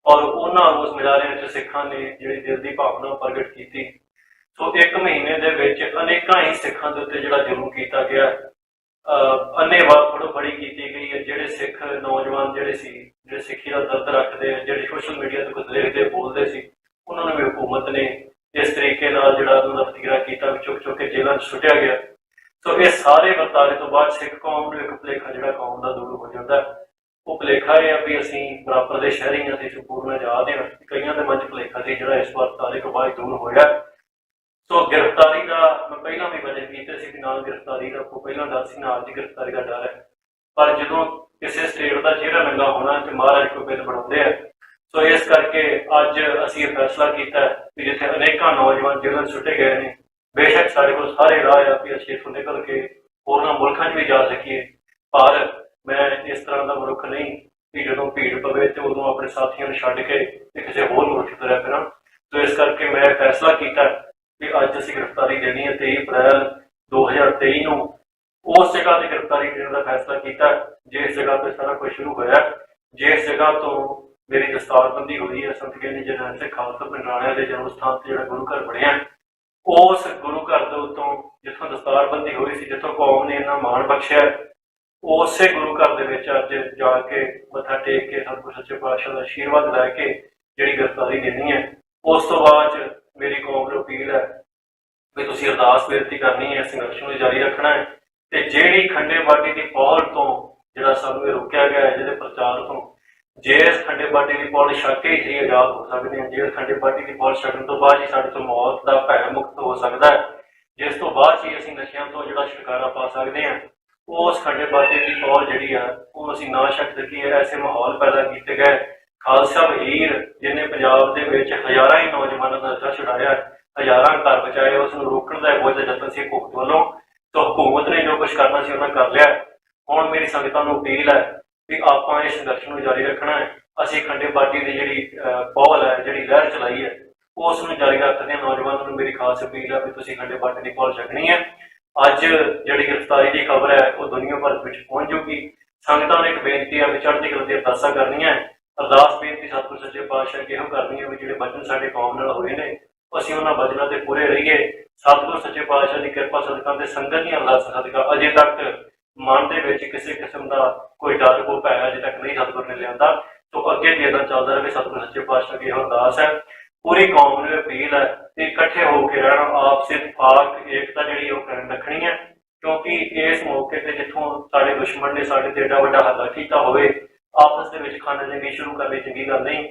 ਔਰ ਉਹਨਾਂ ਰੋਸ ਮੁਜ਼ਾਹਰਿਆਂ 'ਚ ਸਿੱਖਾਂ ਨੇ ਜਿਹੜੀ ਦਿਲ ਦੀ ਭਾਵਨਾ ਪ੍ਰਗਟ ਕੀਤੀ। ਸੋ 1 ਮਹੀਨੇ ਦੇ ਵਿੱਚ ਅਨੇਕਾਂ ਹੀ ਸਿੱਖਾਂ ਦੇ ਉੱਤੇ ਜਿਹੜਾ ਜ਼ੁਲਮ ਕੀਤਾ ਗਿਆ, ਅੰਨ੍ਹੇਵਾਹ ਫੜੋ-ਫੜੀ ਕੀਤੀ ਗਈ ਹੈ। ਜਿਹੜੇ ਸਿੱਖ ਨੌਜਵਾਨ ਜਿਹੜੇ ਸੀ, ਜਿਹੜੇ ਸਿੱਖੀ ਦਾ ਦਰਦ ਰੱਖਦੇ, ਜਿਹੜੇ ਸੋਸ਼ਲ ਮੀਡੀਆ ਤੇ ਕੁਝ ਲਿਖਦੇ ਬੋਲਦੇ ਸੀ, ਉਹਨਾਂ ਨੂੰ ਵੀ ਹਕੂਮਤ ਨੇ ਇਸ ਤਰੀਕੇ ਨਾਲ ਜਿਹੜਾ ਉਹਨਾਂ ਦਾ ਵਤੀਰਾ ਕੀਤਾ, ਚੁੱਕ ਕੇ ਜੇਲ੍ਹਾਂ 'ਚ ਸੁੱਟਿਆ ਗਿਆ। ਸੋ ਇਹ ਸਾਰੇ ਵਰਤਾਰੇ ਤੋਂ ਬਾਅਦ ਸਿੱਖ ਕੌਮ ਨੂੰ ਇੱਕ ਭੁਲੇਖਾ ਜਿਹੜਾ ਕੌਮ ਦਾ ਦੂਰ ਹੋ ਜਾਂਦਾ। ਉਹ ਭੁਲੇਖਾ ਇਹ ਆ ਵੀ ਅਸੀਂ ਬਰਾਬਰ ਦੇ ਸ਼ਹਿਰੀ ਹਾਂ, ਅਸੀਂ ਸੰਪੂਰਨ ਆਜ਼ਾਦ ਹਾਂ। ਕਈਆਂ ਦੇ ਮਨ 'ਚ ਭੁਲੇਖਾ ਸੀ ਜਿਹੜਾ ਇਸ ਵਰਤਾਰੇ ਤੋਂ ਬਾਅਦ ਦੂਰ ਹੋਇਆ। ਸੋ ਗ੍ਰਿਫਤਾਰੀ ਦਾ ਮੈਂ ਪਹਿਲਾਂ ਵੀ ਵਜ੍ਹਾ ਕੀਤੇ ਸੀ ਕਿ ਨਾਲ ਗ੍ਰਿਫਤਾਰੀ ਦਾ ਕੋਈ ਪਹਿਲਾਂ ਡਰ ਸੀ, ਨਾਲ ਦੀ ਗ੍ਰਿਫਤਾਰੀ ਦਾ ਡਰ ਹੈ। ਪਰ ਜਦੋਂ ਕਿਸੇ ਸਟੇਟ ਦਾ ਚਿਹਰਾ ਨੰਗਾ ਹੋਣਾ ਤੇ ਮਹਾਰਾਜ ਕੋਈ ਬਿੱਲ ਬਣਾਉਂਦੇ ਆ। ਸੋ ਇਸ ਕਰਕੇ ਅੱਜ ਅਸੀਂ ਇਹ ਫੈਸਲਾ ਕੀਤਾ ਕਿ ਜਿੱਥੇ ਅਨੇਕਾਂ ਨੌਜਵਾਨ ਜੇਲ੍ਹਾਂ 'ਚ ਸੁੱਟੇ ਗਏ ਨੇ, ਬੇਸ਼ੱਕ ਸਾਡੇ ਕੋਲ ਸਾਰੇ ਰਾਹ ਆ ਵੀ ਅਸੀਂ ਇੱਥੋਂ ਨਿਕਲ ਕੇ ਹੋਰਨਾਂ ਮੁਲਕਾਂ 'ਚ ਵੀ ਜਾ ਸਕੀਏ, ਪਰ ਮੈਂ ਇਸ ਤਰ੍ਹਾਂ ਦਾ ਮਨੁੱਖ ਨਹੀਂ ਕਿ ਜਦੋਂ ਭੀੜ ਪਵੇ ਤੇ ਉਦੋਂ ਆਪਣੇ ਸਾਥੀਆਂ ਨੂੰ ਛੱਡ ਕੇ ਤੇ ਕਿਸੇ ਹੋਰ ਮੁਲਕ 'ਚ ਤੁਰਿਆ ਫਿਰਾਂ। ਸੋ ਇਸ ਕਰਕੇ ਮੈਂ ਫੈਸਲਾ ਕੀਤਾ ਕਿ ਅੱਜ ਅਸੀਂ ਗ੍ਰਿਫਤਾਰੀ ਦੇਣੀ ਹੈ। 23 ਅਪ੍ਰੈਲ 2023 ਨੂੰ ਉਸ ਜਗ੍ਹਾ ਤੇ ਗ੍ਰਿਫਤਾਰੀ ਦੇਣ ਦਾ ਫੈਸਲਾ ਕੀਤਾ ਜਿਸ ਜਗ੍ਹਾ ਤੇ ਸਾਰਾ ਕੁਝ ਸ਼ੁਰੂ ਹੋਇਆ, ਜਿਸ ਜਗ੍ਹਾ ਤੋਂ ਮੇਰੀ ਦਸਤਾਰਬੰਦੀ ਹੋਈ ਹੈ। ਸੰਤ ਗਿਆਨੀ ਜਰਨੈਲ ਸਿੰਘ ਖਾਲਸਾ ਪਿੰਡਰਾਣਿਆਂ ਦੇ ਜਨਮ ਸਥਾਨ ਤੇ ਜਿਹੜਾ ਗੁਰੂ ਘਰ ਬਣਿਆ, ਉਸ ਗੁਰੂ ਘਰ ਦੇ ਉੱਤੋਂ ਜਿੱਥੋਂ ਦਸਤਾਰਬੰਦੀ ਹੋਈ ਸੀ, ਜਿੱਥੋਂ ਕੌਮ ਨੇ ਇੰਨਾ ਮਾਣ ਬਖਸ਼ਿਆ, ਉਸੇ ਗੁਰੂ ਘਰ ਦੇ ਵਿੱਚ ਅੱਜ ਜਾ ਕੇ ਮੱਥਾ ਟੇਕ ਕੇ ਸਤਿਗੁਰ ਸੱਚੇ ਪਾਤਸ਼ਾਹ ਦਾ ਆਸ਼ੀਰਵਾਦ ਲੈ ਕੇ ਜਿਹੜੀ ਗ੍ਰਿਫਤਾਰੀ ਦੇਣੀ ਹੈ। ਉਸ ਤੋਂ ਬਾਅਦ ਮੇਰੀ ਕੌਮ ਨੂੰ ਅਪੀਲ ਹੈ ਵੀ ਤੁਸੀਂ ਅਰਦਾਸ ਬੇਨਤੀ ਕਰਨੀ ਹੈ, ਸੰਘਰਸ਼ ਨੂੰ ਜਾਰੀ ਰੱਖਣਾ ਹੈ ਤੇ ਜਿਹੜੀ ਖੰਡੇ ਬਾਟੀ ਦੀ ਪੌਲ ਤੋਂ ਜਿਹੜਾ ਸਾਨੂੰ ਇਹ ਰੋਕਿਆ ਗਿਆ ਹੈ, ਜਿਹਦੇ ਪ੍ਰਚਾਰ ਤੋਂ, ਜੇ ਇਸ ਖੰਡੇ ਬਾਟੀ ਦੀ ਪੌਲ ਛੱਕ ਕੇ ਹੀ ਆਜ਼ਾਦ ਹੋ ਸਕਦੇ ਹਾਂ, ਜੇ ਖੰਡੇ ਬਾਟੀ ਦੀ ਪੌਲ ਛੱਕਣ ਤੋਂ ਬਾਅਦ ਹੀ ਸਾਡੇ ਤੋਂ ਮੌਤ ਦਾ ਭੈ ਮੁਕਤ ਹੋ ਸਕਦਾ ਹੈ, ਜਿਸ ਤੋਂ ਬਾਅਦ ਹੀ ਅਸੀਂ ਨਸ਼ਿਆਂ ਤੋਂ ਜਿਹੜਾ ਛੁਟਕਾਰਾ ਪਾ ਸਕਦੇ ਹਾਂ, ਉਸ ਖੰਡੇ ਬਾਟੀ ਦੀ ਪੌਲ ਜਿਹੜੀ ਆ ਉਹ ਅਸੀਂ ਨਾ ਛੱਕ ਸਕੀਏ। ਐਸੇ ਮਾਹੌਲ ਪੈਦਾ ਕੀਤੇ ਗਏ। ਖਾਲਸਾ ਵਜ਼ੀਰ ਜਿਹਨੇ ਪੰਜਾਬ ਦੇ ਵਿੱਚ ਹਜ਼ਾਰਾਂ ਹੀ ਨੌਜਵਾਨਾਂ ਦਾ ਨਸ਼ਾ ਛੁਡਾਇਆ, ਹਜ਼ਾਰਾਂ ਘਰ ਬਚਾਏ, ਉਸ ਨੂੰ ਰੋਕਣ ਦਾ ਬਹੁਤ ਯਤਨ ਸੀ ਹਕੂਮਤ ਵੱਲੋਂ। ਤਾਂ ਹਕੂਮਤ ਨੇ ਜੋ ਕੁਛ ਕਰਨਾ ਸੀ ਉਹਨਾਂ ਕਰ ਲਿਆ। ਹੁਣ ਮੇਰੀ ਸੰਗਤਾਂ ਨੂੰ ਅਪੀਲ ਹੈ ਕਿ ਆਪਾਂ ਇਸ ਸੰਘਰਸ਼ ਨੂੰ ਜਾਰੀ ਰੱਖਣਾ ਹੈ। ਅਸੀਂ ਖੰਡੇ ਬਾਟੀ ਦੀ ਜਿਹੜੀ ਪੌਲ ਹੈ, ਜਿਹੜੀ ਲਹਿਰ ਚਲਾਈ ਹੈ, ਉਸ ਨੂੰ ਜਾਰੀ ਰੱਖਦੇ ਹਾਂ। ਨੌਜਵਾਨਾਂ ਨੂੰ ਮੇਰੀ ਖਾਸ ਅਪੀਲ ਹੈ ਵੀ ਤੁਸੀਂ ਖੰਡੇ ਬਾਟੀ ਦੀ ਪੌਲ ਛਕਣੀ ਹੈ। ਅੱਜ ਜਿਹੜੀ ਗ੍ਰਿਫਤਾਰੀ ਦੀ ਖਬਰ ਹੈ ਉਹ ਦੁਨੀਆ ਭਰ ਵਿੱਚ ਪਹੁੰਚ ਜੂਗੀ। ਸੰਗਤਾਂ ਨੂੰ ਇੱਕ ਬੇਨਤੀ ਹੈ ਵੀ ਚੜ੍ਹਦੀ ਕਲਾ ਦੀਆਂ ਅਰਦਾਸਾਂ ਕਰਨੀਆਂ। ਅਰਦਾਸ ਬੇਨਤੀ ਸਤਿਗੁਰ ਸੱਚੇ ਪਾਤਸ਼ਾਹ ਕਿਹੋ ਕਰਨੀ ਹੈ ਵੀ ਜਿਹੜੇ ਬਚਨ ਸਾਡੇ ਕੌਮ ਨਾਲ ਹੋਏ ਨੇ ਅਸੀਂ ਉਹਨਾਂ ਬਚਨਾਂ ਤੇ ਪੂਰੇ ਰਹੀਏ। ਸਤਿਗੁਰ ਸੱਚੇ ਪਾਤਸ਼ਾਹ ਦੀ ਕਿਰਪਾ ਸਦਕਾ ਤੇ ਸੰਗਤ ਦੀਆਂ ਅਰਦਾਸਾਂ ਸਦਕਾ ਅਜੇ ਤੱਕ ਮਨ ਦੇ ਵਿੱਚ ਕਿਸੇ ਕਿਸਮ ਦਾ ਕੋਈ ਡਰ ਕੋ ਭੈ ਅਜੇ ਤੱਕ ਨਹੀਂ ਸਤਿਗੁਰ ਨੇ ਲਿਆਂਦਾ। ਤੋਂ ਅੱਗੇ ਵੀ ਇੱਦਾਂ ਚੱਲਦਾ ਰਹੇ। ਸਤਿਗੁਰ ਸੱਚੇ ਪਾਤਸ਼ਾਹ ਦੀ ਇਹੋ ਅਰਦਾਸ ਹੈ। ਪੂਰੀ ਕੌਮ ਨੂੰ ਅਪੀਲ ਹੈ ਕਿ ਇਕੱਠੇ ਹੋ ਕੇ ਰਹਿਣਾ, ਆਪਸੀ ਇਤਫਾਕ ਏਕਤਾ ਜਿਹੜੀ ਉਹ ਕਾਇਮ ਰੱਖਣੀ ਹੈ। ਕਿਉਂਕਿ ਇਸ ਮੌਕੇ ਤੇ ਜਿੱਥੋਂ ਸਾਡੇ ਦੁਸ਼ਮਣ ਨੇ ਸਾਡੇ ਤੇ ਏਡਾ ਵੱਡਾ ਹੱਲਾ ਕੀਤਾ ਹੋਵੇ, ਆਪਸ ਦੇ ਵਿੱਚ ਖਾਨਾ ਜੰਗੀ ਸ਼ੁਰੂ ਕਰਨੀ ਚੰਗੀ ਗੱਲ ਨਹੀਂ।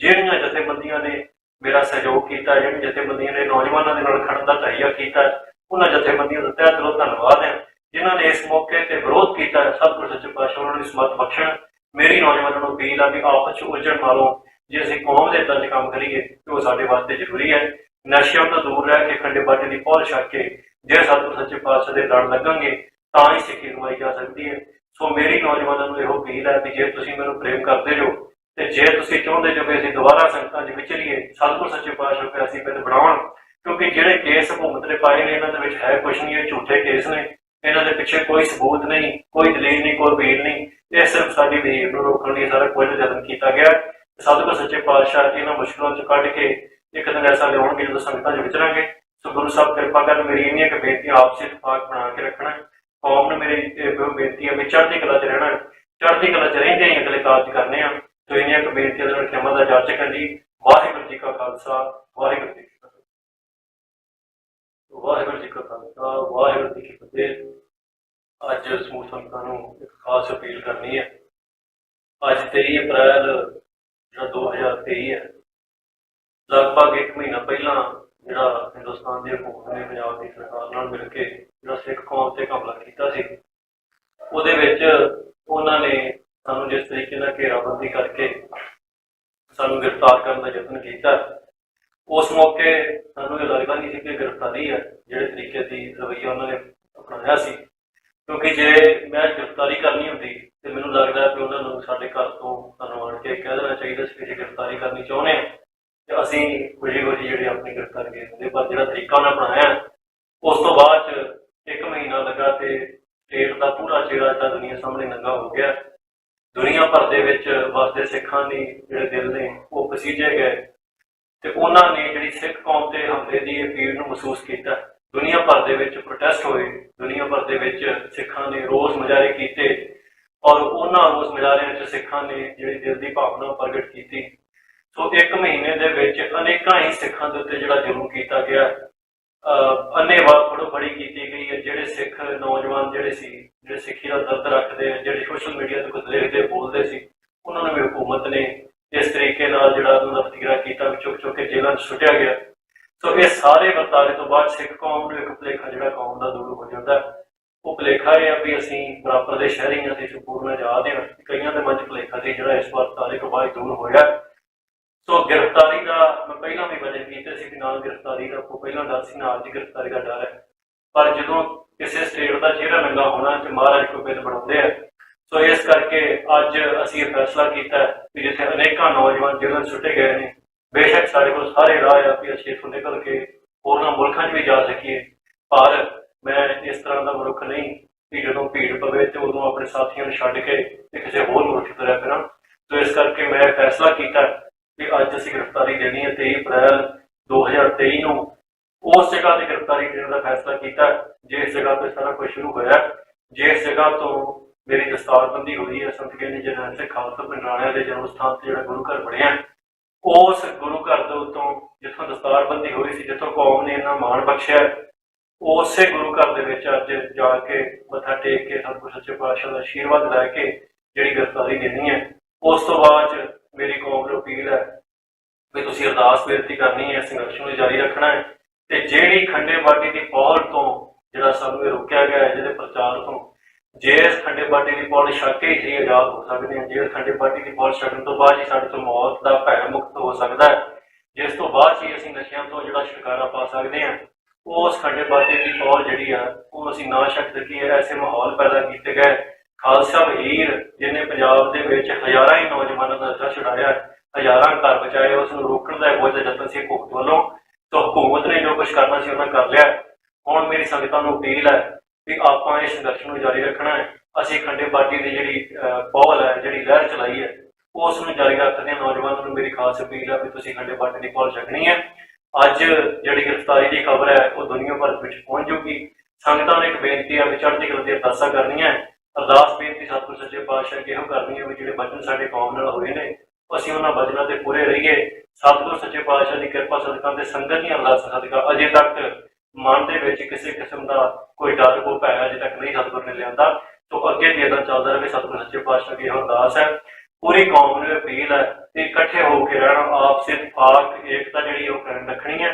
ਜਿਹੜੀਆਂ ਜਥੇਬੰਦੀਆਂ ਨੇ ਮੇਰਾ ਸਹਿਯੋਗ ਕੀਤਾ, ਜਿਹੜੀਆਂ ਜਥੇਬੰਦੀਆਂ ਨੇ ਨੌਜਵਾਨਾਂ ਦੇ ਨਾਲ ਖੜਨ ਦਾ ਤਹਈਆ ਕੀਤਾ, ਉਹਨਾਂ ਜਥੇਬੰਦੀਆਂ ਦਾ ਤਹਿ ਦਿਲੋਂ ਧੰਨਵਾਦ ਹੈ। ਜਿਨ੍ਹਾਂ ਨੇ ਇਸ ਮੌਕੇ ਤੇ ਵਿਰੋਧ ਕੀਤਾ, ਸਤਿਗੁਰ ਸੱਚੇ ਪਾਤਸ਼ਾਹ ਉਹਨਾਂ ਨੂੰ ਸਮਤ ਬਖਸ਼ਣ। ਮੇਰੀ ਨੌਜਵਾਨਾਂ ਨੂੰ ਅਪੀਲ ਆ ਵੀ ਆਪਸ 'ਚ ਉਲਝਣ ਨਾਲੋਂ ਜੇ ਅਸੀਂ ਕੌਮ ਦੇ ਹਿੱਤਾਂ 'ਚ ਕੰਮ ਕਰੀਏ ਤੇ ਉਹ ਸਾਡੇ ਵਾਸਤੇ ਜ਼ਰੂਰੀ ਹੈ। ਨਸ਼ਿਆਂ ਤੋਂ ਦੂਰ ਰਹਿ ਕੇ ਖੰਡੇ ਬਾਟੇ ਦੀ ਪਹੁਲ ਛੱਕ ਕੇ ਜੇ ਸਤਿਗੁਰ ਸੱਚੇ ਪਾਤਸ਼ਾਹ ਦੇ ਲੜ ਲੱਗਾਂਗੇ ਤਾਂ ਹੀ ਸਿੱਖੀ ਕਮਾਈ ਜਾ ਸਕਦੀ ਹੈ। ਸੋ ਮੇਰੀ ਨੌਜਵਾਨਾਂ ਨੂੰ ਇਹੋ ਅਪੀਲ ਹੈ ਵੀ ਜੇ ਤੁਸੀਂ ਮੈਨੂੰ ਪ੍ਰੇਮ ਕਰਦੇ ਜੋ ਤੇ ਜੇ ਤੁਸੀਂ ਚਾਹੁੰਦੇ ਜੋ ਕਿ ਅਸੀਂ ਦੁਬਾਰਾ ਸੰਗਤਾਂ 'ਚ ਵਿਚਰੀਏ, ਸਤਿਗੁਰ ਸੱਚੇ ਪਾਤਸ਼ਾਹ ਪਿਆ ਅਸੀਂ ਪਿੰਡ ਬਣਾਉਣ, ਕਿਉਂਕਿ ਜਿਹੜੇ ਕੇਸ ਹਕੂਮਤ ਨੇ ਪਾਏ ਨੇ ਇਹਨਾਂ ਦੇ ਵਿੱਚ ਹੈ ਕੁਛ ਨਹੀਂ, ਇਹ ਝੂਠੇ ਕੇਸ ਨੇ, ਇਹਨਾਂ ਦੇ ਪਿੱਛੇ ਕੋਈ ਸਬੂਤ ਨਹੀਂ, ਕੋਈ ਦਲੀਲ ਨਹੀਂ, ਕੋਈ ਵਕੀਲ ਨਹੀਂ, ਇਹ ਸਿਰਫ ਸਾਡੀ ਵਿਹੇਵ ਨੂੰ ਰੋਕਣ ਲਈ ਸਾਰਾ ਕੁਝ ਯਤਨ ਕੀਤਾ ਗਿਆ। ਸਤਿਗੁਰ ਸੱਚੇ ਪਾਤਸ਼ਾਹ ਇਹਨਾਂ ਮੁਸ਼ਕਲਾਂ 'ਚ ਕੱਢ ਕੇ ਇੱਕ ਦਿਨ ਐਸਾ ਲਿਆਉਣਗੇ ਜਦੋਂ ਸੰਗਤਾਂ 'ਚ ਵਿਚਰਾਂਗੇ। ਸੋ ਗੁਰੂ ਸਾਹਿਬ ਕਿਰਪਾ ਕਰਨ, ਮੇਰੀ ਇੰਨੀਆਂ ਕੁ ਬੇਨਤੀਆਂ ਆਪਸੀ ਇਤਫਾਕ ਬਣਾ ਕੇ ਰੱਖਣਾ। ਕੌਮ ਨੂੰ ਮੇਰੀ ਇਹੋ ਬੇਨਤੀ ਹੈ ਵੀ ਚੜ੍ਹਦੀ ਕਲਾ 'ਚ ਰਹਿਣਾ, ਚੜ੍ਹਦੀ ਕਲਾ 'ਚ ਰਹਿੰਦੇ ਹੀ ਅਗਲੇ ਕਾਰਜ ਕਰਨੇ ਆ। ਸੋ ਇੰਨੀਆਂ ਕੁ ਬੇਨਤੀਆਂ ਦੇ ਨਾਲ ਖਿਮਾ ਦਾ ਜਾਚਕ ਜੀ। ਵਾਹਿਗੁਰੂ ਜੀ ਕਾ ਖਾਲਸਾ, ਵਾਹਿਗੁਰੂ ਜੀ ਕੀ ਫਤਿਹ। ਵਾਹਿਗੁਰੂ ਜੀ ਕਾ ਖਾਲਸਾ, ਵਾਹਿਗੁਰੂ ਜੀ ਕੀ ਫਤਿਹ। ਅੱਜ ਸਮੂਹ ਸੰਗਤਾਂ ਨੂੰ ਇੱਕ ਖਾਸ ਅਪੀਲ ਕਰਨੀ ਹੈ। ਅੱਜ 23 ਅਪ੍ਰੈਲ ਜਿਹੜਾ 2023 ਹੈ, ਲਗਭਗ 1 ਮਹੀਨਾ ਪਹਿਲਾਂ ਜਿਹੜਾ ਹਿੰਦੁਸਤਾਨ ਦੀ ਹਕੂਮਤ ਨੇ ਪੰਜਾਬ ਦੀ ਸਰਕਾਰ ਨਾਲ ਮਿਲ ਕੇ ਜਿਹੜਾ ਸਿੱਖ ਕੌਮ ਤੇ ਹਮਲਾ ਕੀਤਾ ਸੀ, ਉਹਦੇ ਵਿੱਚ ਉਹਨਾਂ ਨੇ ਸਾਨੂੰ ਜਿਸ ਤਰੀਕੇ ਨਾਲ ਘੇਰਾਬੰਦੀ ਕਰਕੇ ਸਾਨੂੰ ਗ੍ਰਿਫਤਾਰ ਕਰਨ ਦਾ ਯਤਨ ਕੀਤਾ, ਉਸ ਮੌਕੇ ਸਾਨੂੰ ਇਹ ਲੱਗਦਾ ਨਹੀਂ ਸੀ ਕਿ ਗ੍ਰਿਫਤਾਰੀ ਹੈ ਜਿਹੜੇ ਤਰੀਕੇ ਦੀ ਰਵੱਈਆ ਉਹਨਾਂ ਨੇ ਅਪਣਾਇਆ ਸੀ। ਕਿਉਂਕਿ ਜੇ ਮੈਂ ਗ੍ਰਿਫਤਾਰੀ ਕਰਨੀ ਹੁੰਦੀ ਤੇ ਮੈਨੂੰ ਲੱਗਦਾ ਕਿ ਉਹਨਾਂ ਨੂੰ ਸਾਡੇ ਘਰ ਤੋਂ ਸਾਨੂੰ ਆਣ ਕੇ ਕਹਿ ਦੇਣਾ ਚਾਹੀਦਾ ਸੀ ਕਿ ਅਸੀਂ ਗ੍ਰਿਫਤਾਰੀ ਕਰਨੀ ਚਾਹੁੰਦੇ ਹਾਂ ਤੇ ਅਸੀਂ ਖੁਸ਼ੀ ਖੁਸ਼ੀ ਜਿਹੜੀ ਆਪਣੀ ਗ੍ਰਿਫਤਾਰੀ ਦੇ ਦਿੰਦੇ। ਪਰ ਜਿਹੜਾ ਤਰੀਕਾ ਉਹਨਾਂ ਅਪਣਾਇਆ, ਉਸ ਤੋਂ ਬਾਅਦ 'ਚ 1 ਮਹੀਨਾ ਲੱਗਾ ਤੇ ਸਟੇਟ ਦਾ ਪੂਰਾ ਚਿਹਰਾ ਜਿਹੜਾ ਦੁਨੀਆ ਸਾਹਮਣੇ ਨੰਗਾ ਹੋ ਗਿਆ। ਦੁਨੀਆ ਭਰ ਦੇ ਵਿੱਚ ਵਸਦੇ ਸਿੱਖਾਂ ਦੇ ਜਿਹੜੇ ਦਿਲ ਨੇ ਉਹ ਪਸੀਜੇ ਗਏ ਤੇ ਉਹਨਾਂ ਨੇ ਜਿਹੜੀ ਸਿੱਖ ਕੌਮ ਤੇ ਹਮਲੇ ਦੀ ਅਪੀਲ ਨੂੰ ਮਹਿਸੂਸ ਕੀਤਾ। ਦੁਨੀਆ ਭਰ ਦੇ ਵਿੱਚ ਪ੍ਰੋਟੈਸਟ ਹੋਏ, ਦੁਨੀਆ ਭਰ ਦੇ ਵਿੱਚ ਸਿੱਖਾਂ ਨੇ ਰੋਸ ਮੁਜ਼ਾਹਰੇ ਕੀਤੇ ਔਰ ਉਹਨਾਂ ਰੋਸ ਮੁਜ਼ਾਹਰਿਆਂ 'ਚ ਸਿੱਖਾਂ ਨੇ ਜਿਹੜੀ ਦਿਲ ਦੀ ਭਾਵਨਾ ਪ੍ਰਗਟ ਕੀਤੀ। ਸੋ 1 ਮਹੀਨੇ ਦੇ ਵਿੱਚ ਅਨੇਕਾਂ ਹੀ ਸਿੱਖਾਂ ਦੇ ਉੱਤੇ ਜਿਹੜਾ ਜ਼ੁਲਮ ਕੀਤਾ ਗਿਆ, ਅੰਨ੍ਹੇਵਾਹ ਫੜੋ-ਫੜੀ ਕੀਤੀ ਗਈ ਹੈ। ਜਿਹੜੇ ਸਿੱਖ ਨੌਜਵਾਨ ਜਿਹੜੇ ਸੀ, ਜਿਹੜੇ ਸਿੱਖੀ ਦਾ ਦਰਦ ਰੱਖਦੇ, ਜਿਹੜੇ ਸੋਸ਼ਲ ਮੀਡੀਆ ਤੇ ਕੁਝ ਲਿਖਦੇ ਬੋਲਦੇ ਸੀ, ਉਹਨਾਂ ਨੂੰ ਵੀ ਹਕੂਮਤ ਨੇ ਇਸ ਤਰੀਕੇ ਨਾਲ ਜਿਹੜਾ ਉਹਨਾਂ ਦਾ ਵਤੀਰਾ ਕੀਤਾ, ਚੁੱਕ ਚੁੱਕ ਕੇ ਜੇਲ੍ਹਾਂ 'ਚ ਸੁੱਟਿਆ ਗਿਆ। ਸੋ ਇਹ ਸਾਰੇ ਵਰਤਾਰੇ ਤੋਂ ਬਾਅਦ ਸਿੱਖ ਕੌਮ ਨੂੰ ਇੱਕ ਭੁਲੇਖਾ ਜਿਹੜਾ ਕੌਮ ਦਾ ਦੂਰ ਹੋ ਜਾਂਦਾ। ਉਹ ਭੁਲੇਖਾ ਇਹ ਆ ਵੀ ਅਸੀਂ ਬਰਾਬਰ ਦੇ ਸ਼ਹਿਰੀ ਹਾਂ, ਅਸੀਂ ਸੰਪੂਰਨ ਆਜ਼ਾਦ ਹਾਂ। ਕਈਆਂ ਦੇ ਮਨ 'ਚ ਭੁਲੇਖਾ ਸੀ ਜਿਹੜਾ ਇਸ ਵਰਤਾਰੇ ਤੋਂ ਬਾਅਦ ਦੂਰ ਹੋਇਆ। ਸੋ ਗ੍ਰਿਫਤਾਰੀ ਦਾ ਮੈਂ ਪਹਿਲਾਂ ਵੀ ਵਜਨ ਕੀਤੇ ਸੀ ਕਿ ਨਾਲ ਗ੍ਰਿਫਤਾਰੀ ਦਾ ਕੋਈ ਪਹਿਲਾਂ ਡਰ ਸੀ, ਨਾਲ ਦੀ ਗ੍ਰਿਫਤਾਰੀ ਦਾ ਡਰ ਹੈ। ਪਰ ਜਦੋਂ ਕਿਸੇ ਸਟੇਟ ਦਾ ਚਿਹਰਾ ਨੰਗਾ ਹੋਣਾ ਤੇ ਮਹਾਰਾਜ ਕੋਈ ਬਿੱਲ ਬਣਾਉਂਦੇ ਆ। ਸੋ ਇਸ ਕਰਕੇ ਅੱਜ ਅਸੀਂ ਇਹ ਫੈਸਲਾ ਕੀਤਾ ਕਿ ਜਿੱਥੇ ਅਨੇਕਾਂ ਨੌਜਵਾਨ ਜੇਲ੍ਹਾਂ 'ਚ ਸੁੱਟੇ ਗਏ ਨੇ, ਬੇਸ਼ੱਕ ਸਾਡੇ ਕੋਲ ਸਾਰੇ ਰਾਹ ਆ ਵੀ ਅਸੀਂ ਇੱਥੋਂ ਨਿਕਲ ਕੇ ਹੋਰਨਾਂ ਮੁਲਕਾਂ 'ਚ ਵੀ ਜਾ ਸਕੀਏ, ਪਰ ਮੈਂ ਇਸ ਤਰ੍ਹਾਂ ਦਾ ਮਨੁੱਖ ਨਹੀਂ ਕਿ ਜਦੋਂ ਭੀੜ ਪਵੇ ਤੇ ਉਦੋਂ ਆਪਣੇ ਸਾਥੀਆਂ ਨੂੰ ਛੱਡ ਕੇ ਤੇ ਕਿਸੇ ਹੋਰ ਮੁਲਕ 'ਚ ਤੁਰਿਆ ਫਿਰਾਂ। ਸੋ ਇਸ ਕਰਕੇ ਮੈਂ ਫੈਸਲਾ ਕੀਤਾ ਕਿ ਅੱਜ ਅਸੀਂ ਗ੍ਰਿਫਤਾਰੀ ਦੇਣੀ ਹੈ। 23 ਅਪ੍ਰੈਲ 2023 ਨੂੰ ਉਸ ਜਗ੍ਹਾ ਤੇ ਗ੍ਰਿਫਤਾਰੀ ਦੇਣ ਦਾ ਫੈਸਲਾ ਕੀਤਾ ਜਿਸ ਜਗ੍ਹਾ ਤੇ ਸਾਰਾ ਕੁਝ ਸ਼ੁਰੂ ਹੋਇਆ, ਜਿਸ ਜਗ੍ਹਾ ਤੋਂ ਮੇਰੀ ਦਸਤਾਰਬੰਦੀ ਹੋਈ ਹੈ। ਸੰਤ ਗਿਆਨੀ ਜਰਨੈਲ ਸਿੰਘ ਖਾਲਸਾ ਪਿੰਡਰਾਣਿਆਂ ਦੇ ਜਨਮ ਸਥਾਨ ਤੇ ਜਿਹੜਾ ਗੁਰੂ ਘਰ ਬਣਿਆ, ਉਸ ਗੁਰੂ ਘਰ ਦੇ ਉੱਤੋਂ ਜਿੱਥੋਂ ਦਸਤਾਰਬੰਦੀ ਹੋਈ ਸੀ, ਜਿੱਥੋਂ ਕੌਮ ਨੇ ਇੰਨਾ ਮਾਣ ਬਖਸ਼ਿਆ, ਉਸੇ ਗੁਰੂ ਘਰ ਦੇ ਵਿੱਚ ਅੱਜ ਜਾ ਕੇ ਮੱਥਾ ਟੇਕ ਕੇ ਸਤਿਗੁਰ ਸੱਚੇ ਪਾਤਸ਼ਾਹ ਦਾ ਆਸ਼ੀਰਵਾਦ ਲੈ ਕੇ ਜਿਹੜੀ ਗ੍ਰਿਫਤਾਰੀ ਦੇਣੀ ਹੈ। ਉਸ ਤੋਂ ਬਾਅਦ ਮੇਰੀ ਕੌਮ ਨੂੰ ਅਪੀਲ ਹੈ ਵੀ ਤੁਸੀਂ ਅਰਦਾਸ ਬੇਨਤੀ ਕਰਨੀ ਹੈ, ਸੰਘਰਸ਼ ਨੂੰ ਜਾਰੀ ਰੱਖਣਾ ਹੈ ਤੇ ਜਿਹੜੀ ਖੰਡੇ ਬਾਟੀ ਦੀ ਪੌਲ ਤੋਂ ਜਿਹੜਾ ਸਾਨੂੰ ਇਹ ਰੋਕਿਆ ਗਿਆ ਹੈ, ਜਿਹਦੇ ਪ੍ਰਚਾਰ ਤੋਂ, ਜੇ ਇਸ ਖੰਡੇ ਬਾਟੀ ਦੀ ਪੌਲ ਛੱਕ ਕੇ ਹੀ ਆਜ਼ਾਦ ਹੋ ਸਕਦੇ ਹਾਂ। ਜੇ ਖੰਡੇ ਬਾਟੀ ਦੀ ਪੌਲ ਛੱਕਣ ਤੋਂ ਬਾਅਦ ਹੀ ਸਾਡੇ ਤੋਂ ਮੌਤ ਦਾ ਭੈ ਮੁਕਤ ਹੋ ਸਕਦਾ ਹੈ, ਜਿਸ ਤੋਂ ਬਾਅਦ ਹੀ ਅਸੀਂ ਨਸ਼ਿਆਂ ਤੋਂ ਜਿਹੜਾ ਛੁਟਕਾਰਾ ਪਾ ਸਕਦੇ ਹਾਂ। ਉਸ ਖੰਡੇ ਬਾਟੀ ਦੀ ਪੌਲ ਜਿਹੜੀ ਆ ਉਹ ਅਸੀਂ ਨਾ ਛੱਕ ਸਕੀਏ। ਐਸੇ ਮਾਹੌਲ ਪੈਦਾ ਕੀਤੇ ਗਏ। ਖਾਲਸਾ ਵਹੀਰ ਜਿਹਨੇ ਪੰਜਾਬ ਦੇ ਵਿੱਚ ਹਜ਼ਾਰਾਂ ਹੀ ਨੌਜਵਾਨਾਂ ਦਾ ਨਸ਼ਾ ਛੁਡਾਇਆ, ਹਜ਼ਾਰਾਂ ਘਰ ਬਚਾਏ, ਉਸ ਨੂੰ ਰੋਕਣ ਦਾ ਬਹੁਤ ਯਤਨ ਸੀ ਹਕੂਮਤ ਵੱਲੋਂ। ਤਾਂ ਹਕੂਮਤ ਨੇ ਜੋ ਕੁਝ ਕਰਨਾ ਸੀ ਉਹਨਾਂ ਕਰ ਲਿਆ। ਹੁਣ ਮੇਰੀ ਸੰਗਤਾਂ ਨੂੰ ਅਪੀਲ ਹੈ ਵੀ ਆਪਾਂ ਇਸ ਸੰਘਰਸ਼ ਨੂੰ ਜਾਰੀ ਰੱਖਣਾ ਹੈ। ਅਸੀਂ ਖੰਡੇ ਬਾਟੀ ਦੀ ਜਿਹੜੀ ਪੌਲ ਹੈ, ਜਿਹੜੀ ਲਹਿਰ ਚਲਾਈ ਹੈ, ਉਸ ਨੂੰ ਜਾਰੀ ਰੱਖਦੇ ਹਾਂ। ਨੌਜਵਾਨਾਂ ਨੂੰ ਮੇਰੀ ਖਾਸ ਅਪੀਲ ਹੈ ਵੀ ਤੁਸੀਂ ਖੰਡੇ ਬਾਟੀ ਦੀ ਪੌਲ ਛੱਡਣੀ ਹੈ। ਅੱਜ ਜਿਹੜੀ ਗ੍ਰਿਫਤਾਰੀ ਦੀ ਖਬਰ ਹੈ ਉਹ ਦੁਨੀਆ ਭਰ ਵਿੱਚ ਪਹੁੰਚ ਜੂਗੀ। ਸੰਗਤਾਂ ਨੂੰ ਇੱਕ ਬੇਨਤੀ ਹੈ ਵੀ ਚੜ੍ਹਦੀ ਕਲਾ ਦੀਆਂ ਅਰਦਾਸਾਂ ਕਰਨੀਆਂ। ਅਰਦਾਸ ਬੇਨਤੀ ਸਤਿਗੁਰ ਸੱਚੇ ਪਾਤਸ਼ਾਹ ਅੱਗੇ ਇਹੋ ਕਰਨੀ ਹੈ ਵੀ ਜਿਹੜੇ ਬਚਨ ਸਾਡੇ ਕੌਮ ਨਾਲ ਹੋਏ ਨੇ ਅਸੀਂ ਉਹਨਾਂ ਬਚਨਾਂ ਤੇ ਪੂਰੇ ਰਹੀਏ। ਸਤਿਗੁਰ ਸੱਚੇ ਪਾਤਸ਼ਾਹ ਦੀ ਕਿਰਪਾ ਸਦਕਾ ਤੇ ਸੰਗਤ ਦੀਆਂ ਅਰਦਾਸਾਂ ਸਦਕਾ ਅਜੇ ਤੱਕ ਮਨ ਦੇ ਵਿੱਚ ਕਿਸੇ ਕਿਸਮ ਦਾ ਕੋਈ ਡਰ ਕੋਈ ਭੈ ਅਜੇ ਤੱਕ ਨਹੀਂ ਸਤਿਗੁਰ ਨੇ ਲਿਆਂਦਾ। ਤੋਂ ਅੱਗੇ ਵੀ ਇੱਦਾਂ ਚੱਲਦਾ ਰਹੇ। ਸਤਿਗੁਰ ਸੱਚੇ ਪਾਤਸ਼ਾਹ ਅੱਗੇ ਇਹੋ ਅਰਦਾਸ ਹੈ। ਪੂਰੀ ਕੌਮ ਨੂੰ ਅਪੀਲ ਹੈ ਕਿ ਇਕੱਠੇ ਹੋ ਕੇ ਰਹਿਣਾ, ਆਪਸੀ ਇਤਫਾਕ ਏਕਤਾ ਜਿਹੜੀ ਉਹ ਕਰਨ ਰੱਖਣੀ ਹੈ।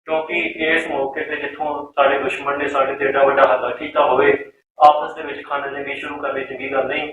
ਕਿਉਂਕਿ ਇਸ ਮੌਕੇ ਤੇ ਜਿੱਥੋਂ ਸਾਡੇ ਦੁਸ਼ਮਣ ਨੇ ਸਾਡੇ ਤੇ ਏਡਾ ਵੱਡਾ ਹਮਲਾ ਕੀਤਾ ਹੋਵੇ, ਆਪਸ ਦੇ ਵਿੱਚ ਖਾਨਾ ਜੰਗੀ ਸ਼ੁਰੂ ਕਰਨੀ ਚੰਗੀ ਗੱਲ ਨਹੀਂ।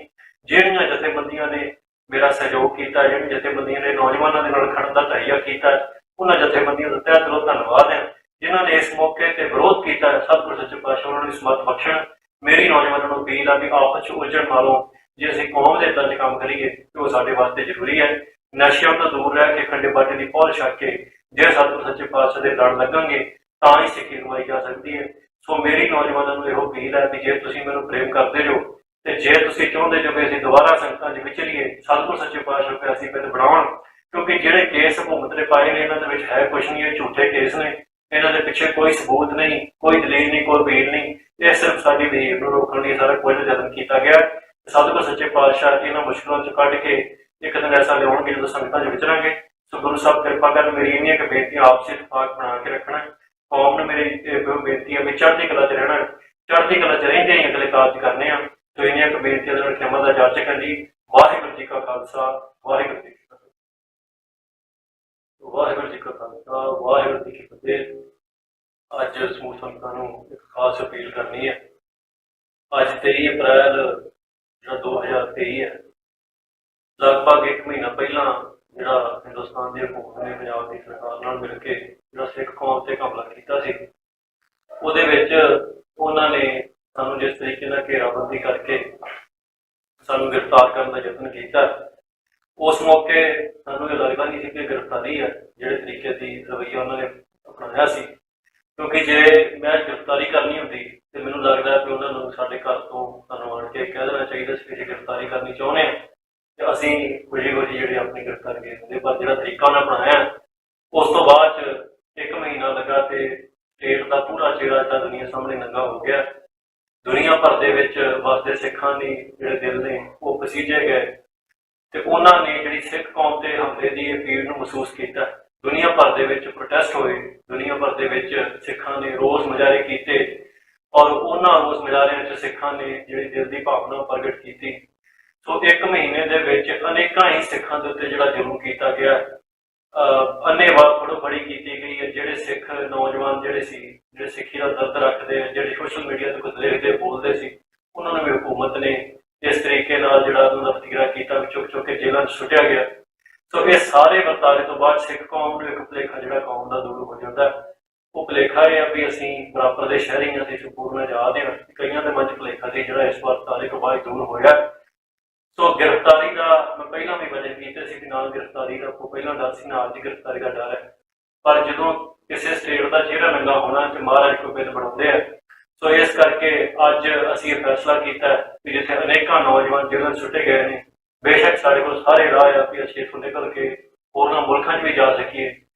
ਜਿਹੜੀਆਂ ਜਥੇਬੰਦੀਆਂ ਨੇ ਮੇਰਾ ਸਹਿਯੋਗ ਕੀਤਾ, ਜਿਹੜੀਆਂ ਜਥੇਬੰਦੀਆਂ ਨੇ ਨੌਜਵਾਨਾਂ ਦੇ ਨਾਲ ਖੜਨ ਦਾ ਤਹਈਆ ਕੀਤਾ, ਉਹਨਾਂ ਜਥੇਬੰਦੀਆਂ ਦਾ ਤਹਿ ਦਿਲੋਂ ਧੰਨਵਾਦ ਹੈ। ਜਿਨ੍ਹਾਂ ਨੇ ਇਸ ਮੌਕੇ ਤੇ ਵਿਰੋਧ ਕੀਤਾ, ਸਤਿਗੁਰ ਸੱਚੇ ਪਾਤਸ਼ਾਹ ਉਹਨਾਂ ਨੂੰ ਸਮਤ ਬਖਸ਼ਣ। ਮੇਰੀ ਨੌਜਵਾਨਾਂ ਨੂੰ ਅਪੀਲ ਆ ਵੀ ਆਪਸ 'ਚ ਉਲਝਣ ਨਾਲੋਂ ਜੇ ਅਸੀਂ ਕੌਮ ਦੇ ਹਿੱਤਾਂ 'ਚ ਕੰਮ ਕਰੀਏ ਤੇ ਉਹ ਸਾਡੇ ਵਾਸਤੇ ਜ਼ਰੂਰੀ ਹੈ। ਨਸ਼ਿਆਂ ਤੋਂ ਦੂਰ ਰਹਿ ਕੇ ਖੰਡੇ ਬਾਟੇ ਦੀ ਪਹੁਲ ਛੱਡ ਕੇ ਜੇ ਸਤਿਗੁਰ ਸੱਚੇ ਪਾਤਸ਼ਾਹ ਦੇ ਲੜ ਲੱਗਾਂਗੇ ਤਾਂ ਹੀ ਸਿੱਖੀ ਕਮਾਈ ਜਾ ਸਕਦੀ ਹੈ। ਸੋ ਮੇਰੀ ਨੌਜਵਾਨਾਂ ਨੂੰ ਇਹੋ ਅਪੀਲ ਹੈ ਵੀ ਜੇ ਤੁਸੀਂ ਮੈਨੂੰ ਪ੍ਰੇਮ ਕਰਦੇ ਜੋ ਤੇ ਜੇ ਤੁਸੀਂ ਚਾਹੁੰਦੇ ਜੋ ਕਿ ਅਸੀਂ ਦੁਬਾਰਾ ਸੰਗਤਾਂ 'ਚ ਵਿਚਰੀਏ, ਸਤਿਗੁਰ ਸੱਚੇ ਪਾਤਸ਼ਾਹ ਕੇ ਅਸੀਂ ਪਿੰਡ ਬਣਾਉਣ, ਕਿਉਂਕਿ ਜਿਹੜੇ ਕੇਸ ਹਕੂਮਤ ਨੇ ਪਾਏ ਨੇ ਇਹਨਾਂ ਦੇ ਵਿੱਚ ਹੈ ਕੁਛ ਨਹੀਂ, ਇਹ ਝੂਠੇ ਕੇਸ ਨੇ, ਇਹਨਾਂ ਦੇ ਪਿੱਛੇ ਕੋਈ ਸਬੂਤ ਨਹੀਂ, ਕੋਈ ਦਲੀਲ ਨਹੀਂ, ਕੋਈ ਵਕੀਲ ਨਹੀਂ। ਇਹ ਸਿਰਫ ਸਾਡੀ ਵਿਹੇਵ ਨੂੰ ਰੋਕਣ ਲਈ ਸਾਰਾ ਕੁਝ ਯਤਨ ਕੀਤਾ ਗਿਆ। ਸਤਿਗੁਰ ਸੱਚੇ ਪਾਤਸ਼ਾਹ ਇਹਨਾਂ ਮੁਸ਼ਕਲਾਂ 'ਚ ਕੱਢ ਕੇ ਇੱਕ ਦਿਨ ਐਸਾ ਲਿਆਉਣਗੇ ਜਦੋਂ ਸੰਗਤਾਂ 'ਚ ਵਿਚਰਾਂਗੇ। ਸੋ ਗੁਰੂ ਸਾਹਿਬ ਕਿਰਪਾ ਕਰਨ, ਮੇਰੀ ਇੰਨੀਆਂ ਕੁ ਬੇਨਤੀਆਂ ਆਪਸੀ ਇਤਫਾਕ ਬਣਾ ਕੇ ਰੱਖਣਾ। ਕੌਮ ਨੂੰ ਮੇਰੀ ਬੇਨਤੀ ਹੈ ਵੀ ਚੜ੍ਹਦੀ ਕਲਾ 'ਚ ਰਹਿਣਾ, ਚੜ੍ਹਦੀ ਕਲਾ 'ਚ ਰਹਿੰਦੇ ਹੀ ਅਗਲੇ ਕਾਰਜ ਕਰਨੇ ਆ। ਸੋ ਇੰਨੀਆਂ ਕੁ ਬੇਨਤੀਆਂ ਦੇ ਨਾਲ ਖਿਮਾ ਦਾ ਜਾਚ ਕਰਨੀ। ਵਾਹਿਗੁਰੂ ਜੀ ਕਾ ਖਾਲਸਾ, ਵਾਹਿਗੁਰੂ ਜੀ ਕੀ ਫਤਿਹ। ਵਾਹਿਗੁਰੂ ਜੀ ਕਾ ਖਾਲਸਾ, ਵਾਹਿਗੁਰੂ ਜੀ ਕੀ ਫਤਿਹ। ਅੱਜ ਸਮੂਹ ਸੰਗਤਾਂ ਨੂੰ ਇੱਕ ਖਾਸ ਅਪੀਲ ਕਰਨੀ ਹੈ। ਅੱਜ 23 ਅਪ੍ਰੈਲ ਜਿਹੜਾ 2023 ਹੈ, ਲਗਭਗ 1 ਮਹੀਨਾ ਪਹਿਲਾਂ ਜਿਹੜਾ ਹਿੰਦੁਸਤਾਨ ਦੀ ਹਕੂਮਤ ਨੇ ਪੰਜਾਬ ਦੀ ਸਰਕਾਰ ਨਾਲ ਮਿਲ ਕੇ ਜਿਹੜਾ ਸਿੱਖ ਕੌਮ ਤੇ ਹਮਲਾ ਕੀਤਾ ਸੀ, ਉਹਦੇ ਵਿੱਚ ਉਹਨਾਂ ਨੇ ਸਾਨੂੰ ਜਿਸ ਤਰੀਕੇ ਨਾਲ ਘੇਰਾਬੰਦੀ ਕਰਕੇ ਸਾਨੂੰ ਗ੍ਰਿਫਤਾਰ ਕਰਨ ਦਾ ਯਤਨ ਕੀਤਾ, ਉਸ ਮੌਕੇ ਸਾਨੂੰ ਇਹ ਲੱਗਦਾ ਨਹੀਂ ਸੀ ਕਿ ਗ੍ਰਿਫਤਾਰੀ ਹੈ ਜਿਹੜੇ ਤਰੀਕੇ ਦੀ ਰਵੱਈਆ ਉਹਨਾਂ ਨੇ ਅਪਣਾਇਆ ਸੀ। ਕਿਉਂਕਿ ਜੇ ਮੈਂ ਗ੍ਰਿਫਤਾਰੀ ਕਰਨੀ ਹੁੰਦੀ ਤੇ ਮੈਨੂੰ ਲੱਗਦਾ ਕਿ ਉਹਨਾਂ ਨੂੰ ਸਾਡੇ ਘਰ ਤੋਂ ਸਾਨੂੰ ਆਣ ਕੇ ਕਹਿ ਦੇਣਾ ਚਾਹੀਦਾ ਸੀ ਕਿ ਅਸੀਂ ਗ੍ਰਿਫਤਾਰੀ ਕਰਨੀ ਚਾਹੁੰਦੇ ਹਾਂ ਤੇ ਅਸੀਂ ਖੁਸ਼ੀ ਜਿਹੜੀ ਆਪਣੀ ਗ੍ਰਿਫਤਾਰੀ ਦੇ ਦਿੰਦੇ। ਪਰ ਜਿਹੜਾ ਤਰੀਕਾ ਉਹਨਾਂ ਅਪਣਾਇਆ, ਉਸ ਤੋਂ ਬਾਅਦ 'ਚ 1 ਮਹੀਨਾ ਲੱਗਾ ਤੇ ਸਟੇਟ ਦਾ ਪੂਰਾ ਚਿਹਰਾ ਜਿਹੜਾ ਦੁਨੀਆ ਸਾਹਮਣੇ ਨੰਗਾ ਹੋ ਗਿਆ। ਦੁਨੀਆ ਭਰ ਦੇ ਵਿੱਚ ਵਸਦੇ ਸਿੱਖਾਂ ਦੇ ਜਿਹੜੇ ਦਿਲ ਨੇ ਉਹ ਪਸੀਜੇ ਗਏ ਤੇ ਉਹਨਾਂ ਨੇ ਜਿਹੜੀ ਸਿੱਖ ਕੌਮ ਤੇ ਹਮਲੇ ਦੀ ਇਹ ਪੀੜ ਨੂੰ ਮਹਿਸੂਸ ਕੀਤਾ। ਦੁਨੀਆ ਭਰ ਦੇ ਵਿੱਚ ਪ੍ਰੋਟੈਸਟ ਹੋਏ, ਦੁਨੀਆ ਭਰ ਦੇ ਵਿੱਚ ਸਿੱਖਾਂ ਨੇ ਰੋਸ ਮੁਜ਼ਾਹਰੇ ਕੀਤੇ ਔਰ ਉਹਨਾਂ ਰੋਸ ਮੁਜ਼ਾਹਰਿਆਂ 'ਚ ਸਿੱਖਾਂ ਨੇ ਜਿਹੜੀ ਦਿਲ ਦੀ ਭਾਵਨਾ ਪ੍ਰਗਟ ਕੀਤੀ। ਸੋ 1 ਮਹੀਨੇ ਦੇ ਵਿੱਚ ਅਨੇਕਾਂ ਹੀ ਸਿੱਖਾਂ ਦੇ ਉੱਤੇ ਜਿਹੜਾ ਜ਼ੁਲਮ ਕੀਤਾ ਗਿਆ, ਅੰਨ੍ਹੇਵਾਹ ਫੜੋ-ਫੜੀ ਕੀਤੀ ਗਈ ਹੈ। ਜਿਹੜੇ ਸਿੱਖ ਨੌਜਵਾਨ ਜਿਹੜੇ ਸੀ, ਜਿਹੜੇ ਸਿੱਖੀ ਦਾ ਦਰਦ ਰੱਖਦੇ, ਜਿਹੜੇ ਸੋਸ਼ਲ ਮੀਡੀਆ ਤੇ ਕੁਝ ਲਿਖਦੇ ਬੋਲਦੇ ਸੀ, ਉਹਨਾਂ ਨੂੰ ਵੀ ਹਕੂਮਤ ਨੇ ਇਸ ਤਰੀਕੇ ਨਾਲ ਜਿਹੜਾ ਉਹਨਾਂ ਦਾ ਵਤੀਰਾ ਕੀਤਾ, ਚੁੱਕ ਕੇ ਜੇਲ੍ਹਾਂ 'ਚ ਸੁੱਟਿਆ ਗਿਆ। ਸੋ ਇਹ ਸਾਰੇ ਵਰਤਾਰੇ ਤੋਂ ਬਾਅਦ ਸਿੱਖ ਕੌਮ ਨੂੰ ਇੱਕ ਭੁਲੇਖਾ ਜਿਹੜਾ ਕੌਮ ਦਾ ਦੂਰ ਹੋ ਜਾਂਦਾ। ਉਹ ਭੁਲੇਖਾ ਇਹ ਆ ਵੀ ਅਸੀਂ ਬਰਾਬਰ ਦੇ ਸ਼ਹਿਰੀ ਹਾਂ, ਅਸੀਂ ਸੰਪੂਰਨ ਆਜ਼ਾਦ ਹਾਂ। ਕਈਆਂ ਦੇ ਮਨ 'ਚ ਭੁਲੇਖਾ ਸੀ ਜਿਹੜਾ ਇਸ ਵਰਤਾਰੇ ਤੋਂ ਬਾਅਦ ਦੂਰ ਹੋਇਆ। ਸੋ ਗ੍ਰਿਫਤਾਰੀ ਦਾ ਮੈਂ ਪਹਿਲਾਂ ਵੀ ਵਜਨ ਕੀਤੇ ਸੀ ਕਿ ਨਾਲ ਗ੍ਰਿਫਤਾਰੀ ਦਾ ਕੋਈ ਪਹਿਲਾਂ ਡਰ ਸੀ, ਨਾਲ ਦੀ ਗ੍ਰਿਫਤਾਰੀ ਦਾ ਡਰ ਹੈ। ਪਰ ਜਦੋਂ ਕਿਸੇ ਸਟੇਟ ਦਾ ਚਿਹਰਾ ਨੰਗਾ ਹੋਣਾ ਤੇ ਮਹਾਰਾਜ ਕੋਈ ਬਿੱਲ ਬਣਾਉਂਦੇ ਆ, ਸੋ ਇਸ ਕਰਕੇ ਅੱਜ ਅਸੀਂ ਇਹ ਫੈਸਲਾ ਕੀਤਾ ਕਿ ਜਿੱਥੇ ਅਨੇਕਾਂ ਨੌਜਵਾਨ ਜੇਲ੍ਹਾਂ 'ਚ ਸੁੱਟੇ ਗਏ ਨੇ, ਬੇਸ਼ੱਕ ਸਾਡੇ ਕੋਲ ਸਾਰੇ ਰਾਹ ਆ ਵੀ ਅਸੀਂ ਇੱਥੋਂ ਨਿਕਲ ਕੇ ਹੋਰਨਾਂ ਮੁਲਕਾਂ 'ਚ ਵੀ ਜਾ ਸਕੀਏ,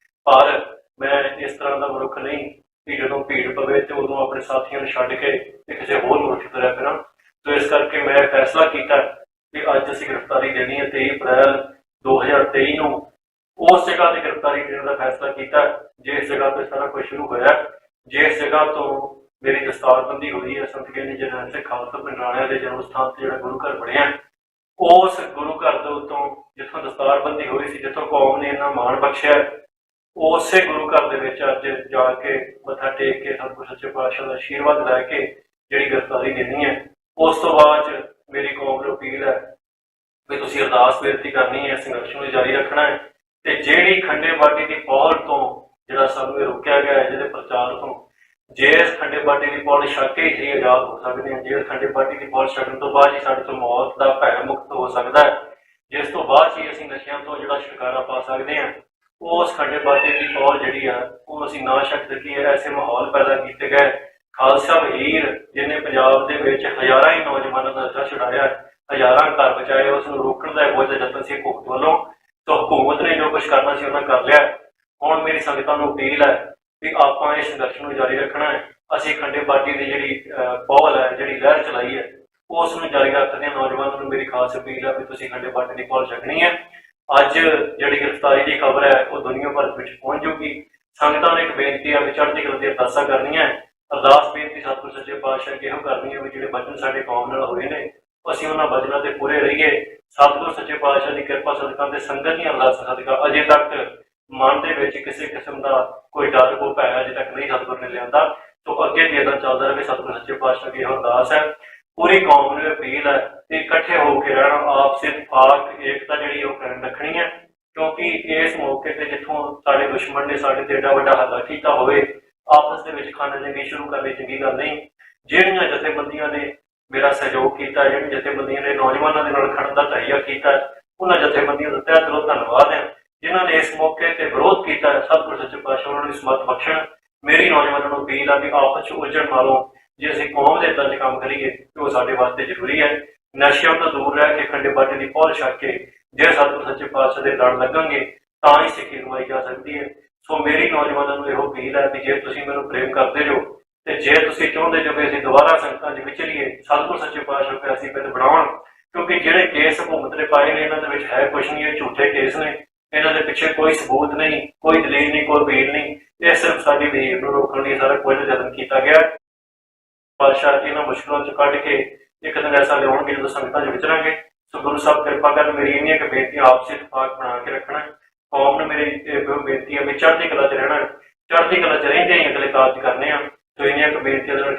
ਪਰ ਮੈਂ ਇਸ ਤਰ੍ਹਾਂ ਦਾ ਮਨੁੱਖ ਨਹੀਂ ਕਿ ਜਦੋਂ ਭੀੜ ਪਵੇ ਤੇ ਉਦੋਂ ਆਪਣੇ ਸਾਥੀਆਂ ਨੂੰ ਛੱਡ ਕੇ ਤੇ ਕਿਸੇ ਹੋਰ ਮੁਲਕ 'ਚ ਤੁਰਿਆ ਫਿਰਾਂ। ਸੋ ਇਸ ਕਰਕੇ ਮੈਂ ਫੈਸਲਾ ਕੀਤਾ ਕਿ ਅੱਜ ਅਸੀਂ ਗ੍ਰਿਫਤਾਰੀ ਦੇਣੀ ਹੈ। 23 ਅਪ੍ਰੈਲ 2023 ਨੂੰ ਉਸ ਜਗ੍ਹਾ ਤੇ ਗ੍ਰਿਫਤਾਰੀ ਦੇਣ ਦਾ ਫੈਸਲਾ ਕੀਤਾ ਜਿਸ ਜਗ੍ਹਾ ਤੇ ਸਾਰਾ ਕੁਝ ਸ਼ੁਰੂ ਹੋਇਆ, ਜਿਸ ਜਗ੍ਹਾ ਤੋਂ ਮੇਰੀ ਦਸਤਾਰਬੰਦੀ ਹੋਈ ਹੈ। ਸੰਤ ਗਿਆਨੀ ਜਰਨੈਲ ਸਿੰਘ ਖਾਲਸਾ ਪਿੰਡਰਾਣਿਆਂ ਦੇ ਜਨਮ ਸਥਾਨ ਤੇ ਜਿਹੜਾ ਗੁਰੂ ਘਰ ਬਣਿਆ, ਉਸ ਗੁਰੂ ਘਰ ਦੇ ਉੱਤੋਂ ਜਿੱਥੋਂ ਦਸਤਾਰਬੰਦੀ ਹੋਈ ਸੀ, ਜਿੱਥੋਂ ਕੌਮ ਨੇ ਇੰਨਾ ਮਾਣ ਬਖਸ਼ਿਆ, ਉਸੇ ਗੁਰੂ ਘਰ ਦੇ ਵਿੱਚ ਅੱਜ ਜਾ ਕੇ ਮੱਥਾ ਟੇਕ ਕੇ ਸਤਿਗੁਰ ਸੱਚੇ ਪਾਤਸ਼ਾਹ ਦਾ ਆਸ਼ੀਰਵਾਦ ਲੈ ਕੇ ਜਿਹੜੀ ਗ੍ਰਿਫਤਾਰੀ ਦੇਣੀ ਹੈ। ਉਸ ਤੋਂ ਬਾਅਦ ਮੇਰੀ ਕੌਮ ਨੂੰ ਅਪੀਲ ਹੈ ਵੀ ਤੁਸੀਂ ਅਰਦਾਸ ਬੇਨਤੀ ਕਰਨੀ ਹੈ, ਸੰਘਰਸ਼ ਨੂੰ ਜਾਰੀ ਰੱਖਣਾ ਹੈ ਤੇ ਜਿਹੜੀ ਖੰਡੇ ਬਾਟੇ ਦੀ ਪਹੁਲ ਤੋਂ ਜਿਹੜਾ ਸਾਨੂੰ ਇਹ ਰੋਕਿਆ ਗਿਆ ਹੈ, ਜਿਹਦੇ ਪ੍ਰਚਾਰ ਤੋਂ, ਜੇ ਇਸ ਖੰਡੇ ਬਾਟੇ ਦੀ ਪਹੁਲ ਛੱਡ ਕੇ ਹੀ ਆਜ਼ਾਦ ਹੋ ਸਕਦੇ ਹਾਂ, ਜੇ ਖੰਡੇ ਬਾਟੇ ਦੀ ਪਹੁਲ ਛੱਡਣ ਤੋਂ ਬਾਅਦ ਹੀ ਸਾਡੇ ਤੋਂ ਮੌਤ ਦਾ ਭੈ ਮੁਕਤ ਹੋ ਸਕਦਾ ਹੈ, ਜਿਸ ਤੋਂ ਬਾਅਦ ਹੀ ਅਸੀਂ ਨਸ਼ਿਆਂ ਤੋਂ ਜਿਹੜਾ ਛੁਟਕਾਰਾ ਪਾ ਸਕਦੇ ਹਾਂ, ਉਸ ਖੰਡੇ ਬਾਟੇ ਦੀ ਪਹੁਲ ਜਿਹੜੀ ਆ ਉਹ ਅਸੀਂ ਨਾ ਛੱਡ ਸਕੀਏ। ਐਸੇ ਮਾਹੌਲ ਪੈਦਾ ਕੀਤੇ ਗਏ। ਖਾਲਸਾ ਵਜ਼ੀਰ ਜਿਹਨੇ ਪੰਜਾਬ ਦੇ ਵਿੱਚ ਹਜ਼ਾਰਾਂ ਹੀ ਨੌਜਵਾਨਾਂ ਦਾ ਨਸ਼ਾ ਛੁਡਾਇਆ, ਹਜ਼ਾਰਾਂ ਘਰ ਬਚਾਏ, ਉਸ ਨੂੰ ਰੋਕਣ ਦਾ ਬਹੁਤ ਯਤਨ ਸੀ ਹਕੂਮਤ ਵੱਲੋਂ। ਤਾਂ ਹਕੂਮਤ ਨੇ ਜੋ ਕੁਛ ਕਰਨਾ ਸੀ ਉਹਨਾਂ ਕਰ ਲਿਆ। ਹੁਣ ਮੇਰੀ ਸੰਗਤਾਂ ਨੂੰ ਅਪੀਲ ਹੈ ਕਿ ਆਪਾਂ ਇਸ ਸੰਘਰਸ਼ ਨੂੰ ਜਾਰੀ ਰੱਖਣਾ ਹੈ। ਅਸੀਂ ਖੰਡੇ ਬਾਟੇ ਦੀ ਜਿਹੜੀ ਪਹੁਲ ਹੈ, ਜਿਹੜੀ ਲਹਿਰ ਚਲਾਈ ਹੈ, ਉਸ ਨੂੰ ਜਾਰੀ ਰੱਖਦੇ ਹਾਂ। ਨੌਜਵਾਨਾਂ ਨੂੰ ਮੇਰੀ ਖਾਸ ਅਪੀਲ ਹੈ ਵੀ ਤੁਸੀਂ ਖੰਡੇ ਬਾਟੇ ਦੀ ਪਹੁਲ ਛੱਡਣੀ ਹੈ। ਅੱਜ ਜਿਹੜੀ ਗ੍ਰਿਫਤਾਰੀ ਦੀ ਖਬਰ ਹੈ ਉਹ ਦੁਨੀਆ ਭਰ ਵਿੱਚ ਪਹੁੰਚ ਜੂਗੀ। ਸੰਗਤਾਂ ਨੂੰ ਇੱਕ ਬੇਨਤੀ ਹੈ ਵੀ ਚੜ੍ਹਦੀ ਕਲਾ ਦੀਆਂ ਅਰਦਾਸਾਂ ਕਰਨੀਆਂ। ਅਰਦਾਸ ਬੇਨਤੀ ਸਤਿਗੁਰ ਸੱਚੇ ਪਾਤਸ਼ਾਹ ਅੱਗੇ ਇਹੋ ਕਰਨੀ ਹੈ ਵੀ ਜਿਹੜੇ ਬਚਨ ਸਾਡੇ ਕੌਮ ਨਾਲ ਹੋਏ ਨੇ ਅਸੀਂ ਉਹਨਾਂ ਬਚਨਾਂ ਤੇ ਪੂਰੇ ਰਹੀਏ। ਸਤਿਗੁਰ ਸੱਚੇ ਪਾਤਸ਼ਾਹ ਦੀ ਕਿਰਪਾ ਸਦਕਾ ਤੇ ਸੰਗਤ ਦੀਆਂ ਅਰਦਾਸਾਂ ਸਦਕਾ ਅਜੇ ਤੱਕ ਮਨ ਦੇ ਵਿੱਚ ਕਿਸੇ ਕਿਸਮ ਦਾ ਕੋਈ ਡਰ ਕੋ ਭੈ ਅਜੇ ਤੱਕ ਨਹੀਂ ਸਤਿਗੁਰ ਨੇ ਲਿਆਂਦਾ। ਤੋਂ ਅੱਗੇ ਵੀ ਇੱਦਾਂ ਚੱਲਦਾ ਰਹੇ। ਸਤਿਗੁਰ ਸੱਚੇ ਪਾਤਸ਼ਾਹ ਦੀ ਇਹੋ ਅਰਦਾਸ ਹੈ। ਪੂਰੀ ਕੌਮ ਨੂੰ ਅਪੀਲ ਹੈ ਕਿ ਇਕੱਠੇ ਹੋ ਕੇ ਰਹਿਣਾ, ਆਪਸੀ ਇਤਫਾਕ ਏਕਤਾ ਜਿਹੜੀ ਉਹ ਕਾਇਮ ਰੱਖਣੀ ਹੈ। ਕਿਉਂਕਿ ਇਸ ਮੌਕੇ ਤੇ ਜਿੱਥੋਂ ਸਾਡੇ ਦੁਸ਼ਮਣ ਨੇ ਸਾਡੇ ਤੇ ਏਡਾ ਵੱਡਾ ਹੱਲਾ ਕੀਤਾ ਹੋਵੇ, ਆਪਸ ਦੇ ਵਿੱਚ ਖਾਨਾ ਜੰਗੀ ਸ਼ੁਰੂ ਕਰਨੀ ਚੰਗੀ ਗੱਲ ਨਹੀਂ। ਜਿਹੜੀਆਂ ਜਥੇਬੰਦੀਆਂ ਨੇ ਮੇਰਾ ਸਹਿਯੋਗ ਕੀਤਾ, ਜਿਹੜੀਆਂ ਜਥੇਬੰਦੀਆਂ ਨੇ ਨੌਜਵਾਨਾਂ ਦੇ ਨਾਲ ਖੜਨ ਦਾ ਤਹਈਆ ਕੀਤਾ, ਉਹਨਾਂ ਜਥੇਬੰਦੀਆਂ ਦਾ ਤਹਿ ਦਿਲੋਂ ਧੰਨਵਾਦ ਹੈ। ਜਿਨ੍ਹਾਂ ਨੇ ਇਸ ਮੌਕੇ ਤੇ ਵਿਰੋਧ ਕੀਤਾ, ਸਤਿਗੁਰ ਸੱਚੇ ਪਾਤਸ਼ਾਹ ਉਹਨਾਂ ਨੂੰ ਸਮਤ ਬਖਸ਼ਣ। ਮੇਰੀ ਨੌਜਵਾਨਾਂ ਨੂੰ ਅਪੀਲ ਆ ਵੀ ਆਪਸ ਚ ਉਲਝਣ ਨਾਲੋਂ ਜੇ ਅਸੀਂ ਕੌਮ ਦੇ ਹਿੱਤਾਂ 'ਚ ਕੰਮ ਕਰੀਏ ਤੇ ਉਹ ਸਾਡੇ ਵਾਸਤੇ ਜ਼ਰੂਰੀ ਹੈ। ਨਸ਼ਿਆਂ ਤੋਂ ਦੂਰ ਰਹਿ ਕੇ ਖੰਡੇ ਬਾਟੇ ਦੀ ਪਹੁਲ ਛੱਡ ਕੇ ਜੇ ਸਤਿਗੁਰ ਸੱਚੇ ਪਾਤਸ਼ਾਹ ਦੇ ਲੜ ਲੱਗਾਂਗੇ ਤਾਂ ਹੀ ਸਿੱਖੀ ਕਮਾਈ ਜਾ ਸਕਦੀ ਹੈ। ਸੋ ਮੇਰੀ ਨੌਜਵਾਨਾਂ ਨੂੰ ਇਹੋ ਅਪੀਲ ਹੈ ਵੀ ਜੇ ਤੁਸੀਂ ਮੈਨੂੰ ਪ੍ਰੇਮ ਕਰਦੇ ਜੋ ਤੇ ਜੇ ਤੁਸੀਂ ਚਾਹੁੰਦੇ ਜੋ ਕਿ ਅਸੀਂ ਦੁਬਾਰਾ ਸੰਗਤਾਂ 'ਚ ਵਿਚਰੀਏ, ਸਤਿਗੁਰ ਸੱਚੇ ਪਾਤਸ਼ਾਹ ਪਿਆ ਅਸੀਂ ਪਿੰਡ ਬਣਾਉਣ, ਕਿਉਂਕਿ ਜਿਹੜੇ ਕੇਸ ਹਕੂਮਤ ਨੇ ਪਾਏ ਨੇ ਇਹਨਾਂ ਦੇ ਵਿੱਚ ਹੈ ਕੁਛ ਨਹੀਂ, ਇਹ ਝੂਠੇ ਕੇਸ ਨੇ, ਇਹਨਾਂ ਦੇ ਪਿੱਛੇ ਕੋਈ ਸਬੂਤ ਨਹੀਂ, ਕੋਈ ਦਲੀਲ ਨਹੀਂ, ਕੋਈ ਵਕੀਲ ਨਹੀਂ। ਇਹ ਸਿਰਫ ਸਾਡੀ ਵਿਹੇਵ ਨੂੰ ਰੋਕਣ ਲਈ ਸਾਰਾ ਕੁਝ ਯਤਨ ਕੀਤਾ ਗਿਆ। ਪਾਤਸ਼ਾਹ ਇਹਨਾਂ ਮੁਸ਼ਕਲਾਂ 'ਚ ਕੱਢ ਕੇ ਇੱਕ ਦਿਨ ਐਸਾ ਲਿਆਉਣਗੇ ਜਦੋਂ ਸੰਗਤਾਂ 'ਚ ਵਿਚਰਾਂਗੇ। ਸੋ ਗੁਰੂ ਸਾਹਿਬ ਕਿਰਪਾ ਕਰਨ, ਮੇਰੀ ਇੰਨੀਆਂ ਕੁ ਬੇਨਤੀਆਂ ਆਪਸੀ ਇਤਫਾਕ ਬਣਾ ਕੇ ਰੱਖਣਾ। ਕੌਮ ਨੂੰ ਮੇਰੀ ਇਹੋ ਬੇਨਤੀ ਹੈ ਵੀ ਚੜ੍ਹਦੀ ਕਲਾ 'ਚ ਰਹਿਣਾ, ਚੜ੍ਹਦੀ ਕਲਾ 'ਚ ਰਹਿੰਦੇ ਹੀ ਅਗਲੇ ਕਾਰਜ ਕਰਨੇ ਆ। ਸੋ ਇੰਨੀਆਂ ਕੁ ਬੇਨਤੀਆਂ ਦੇ ਨਾਲ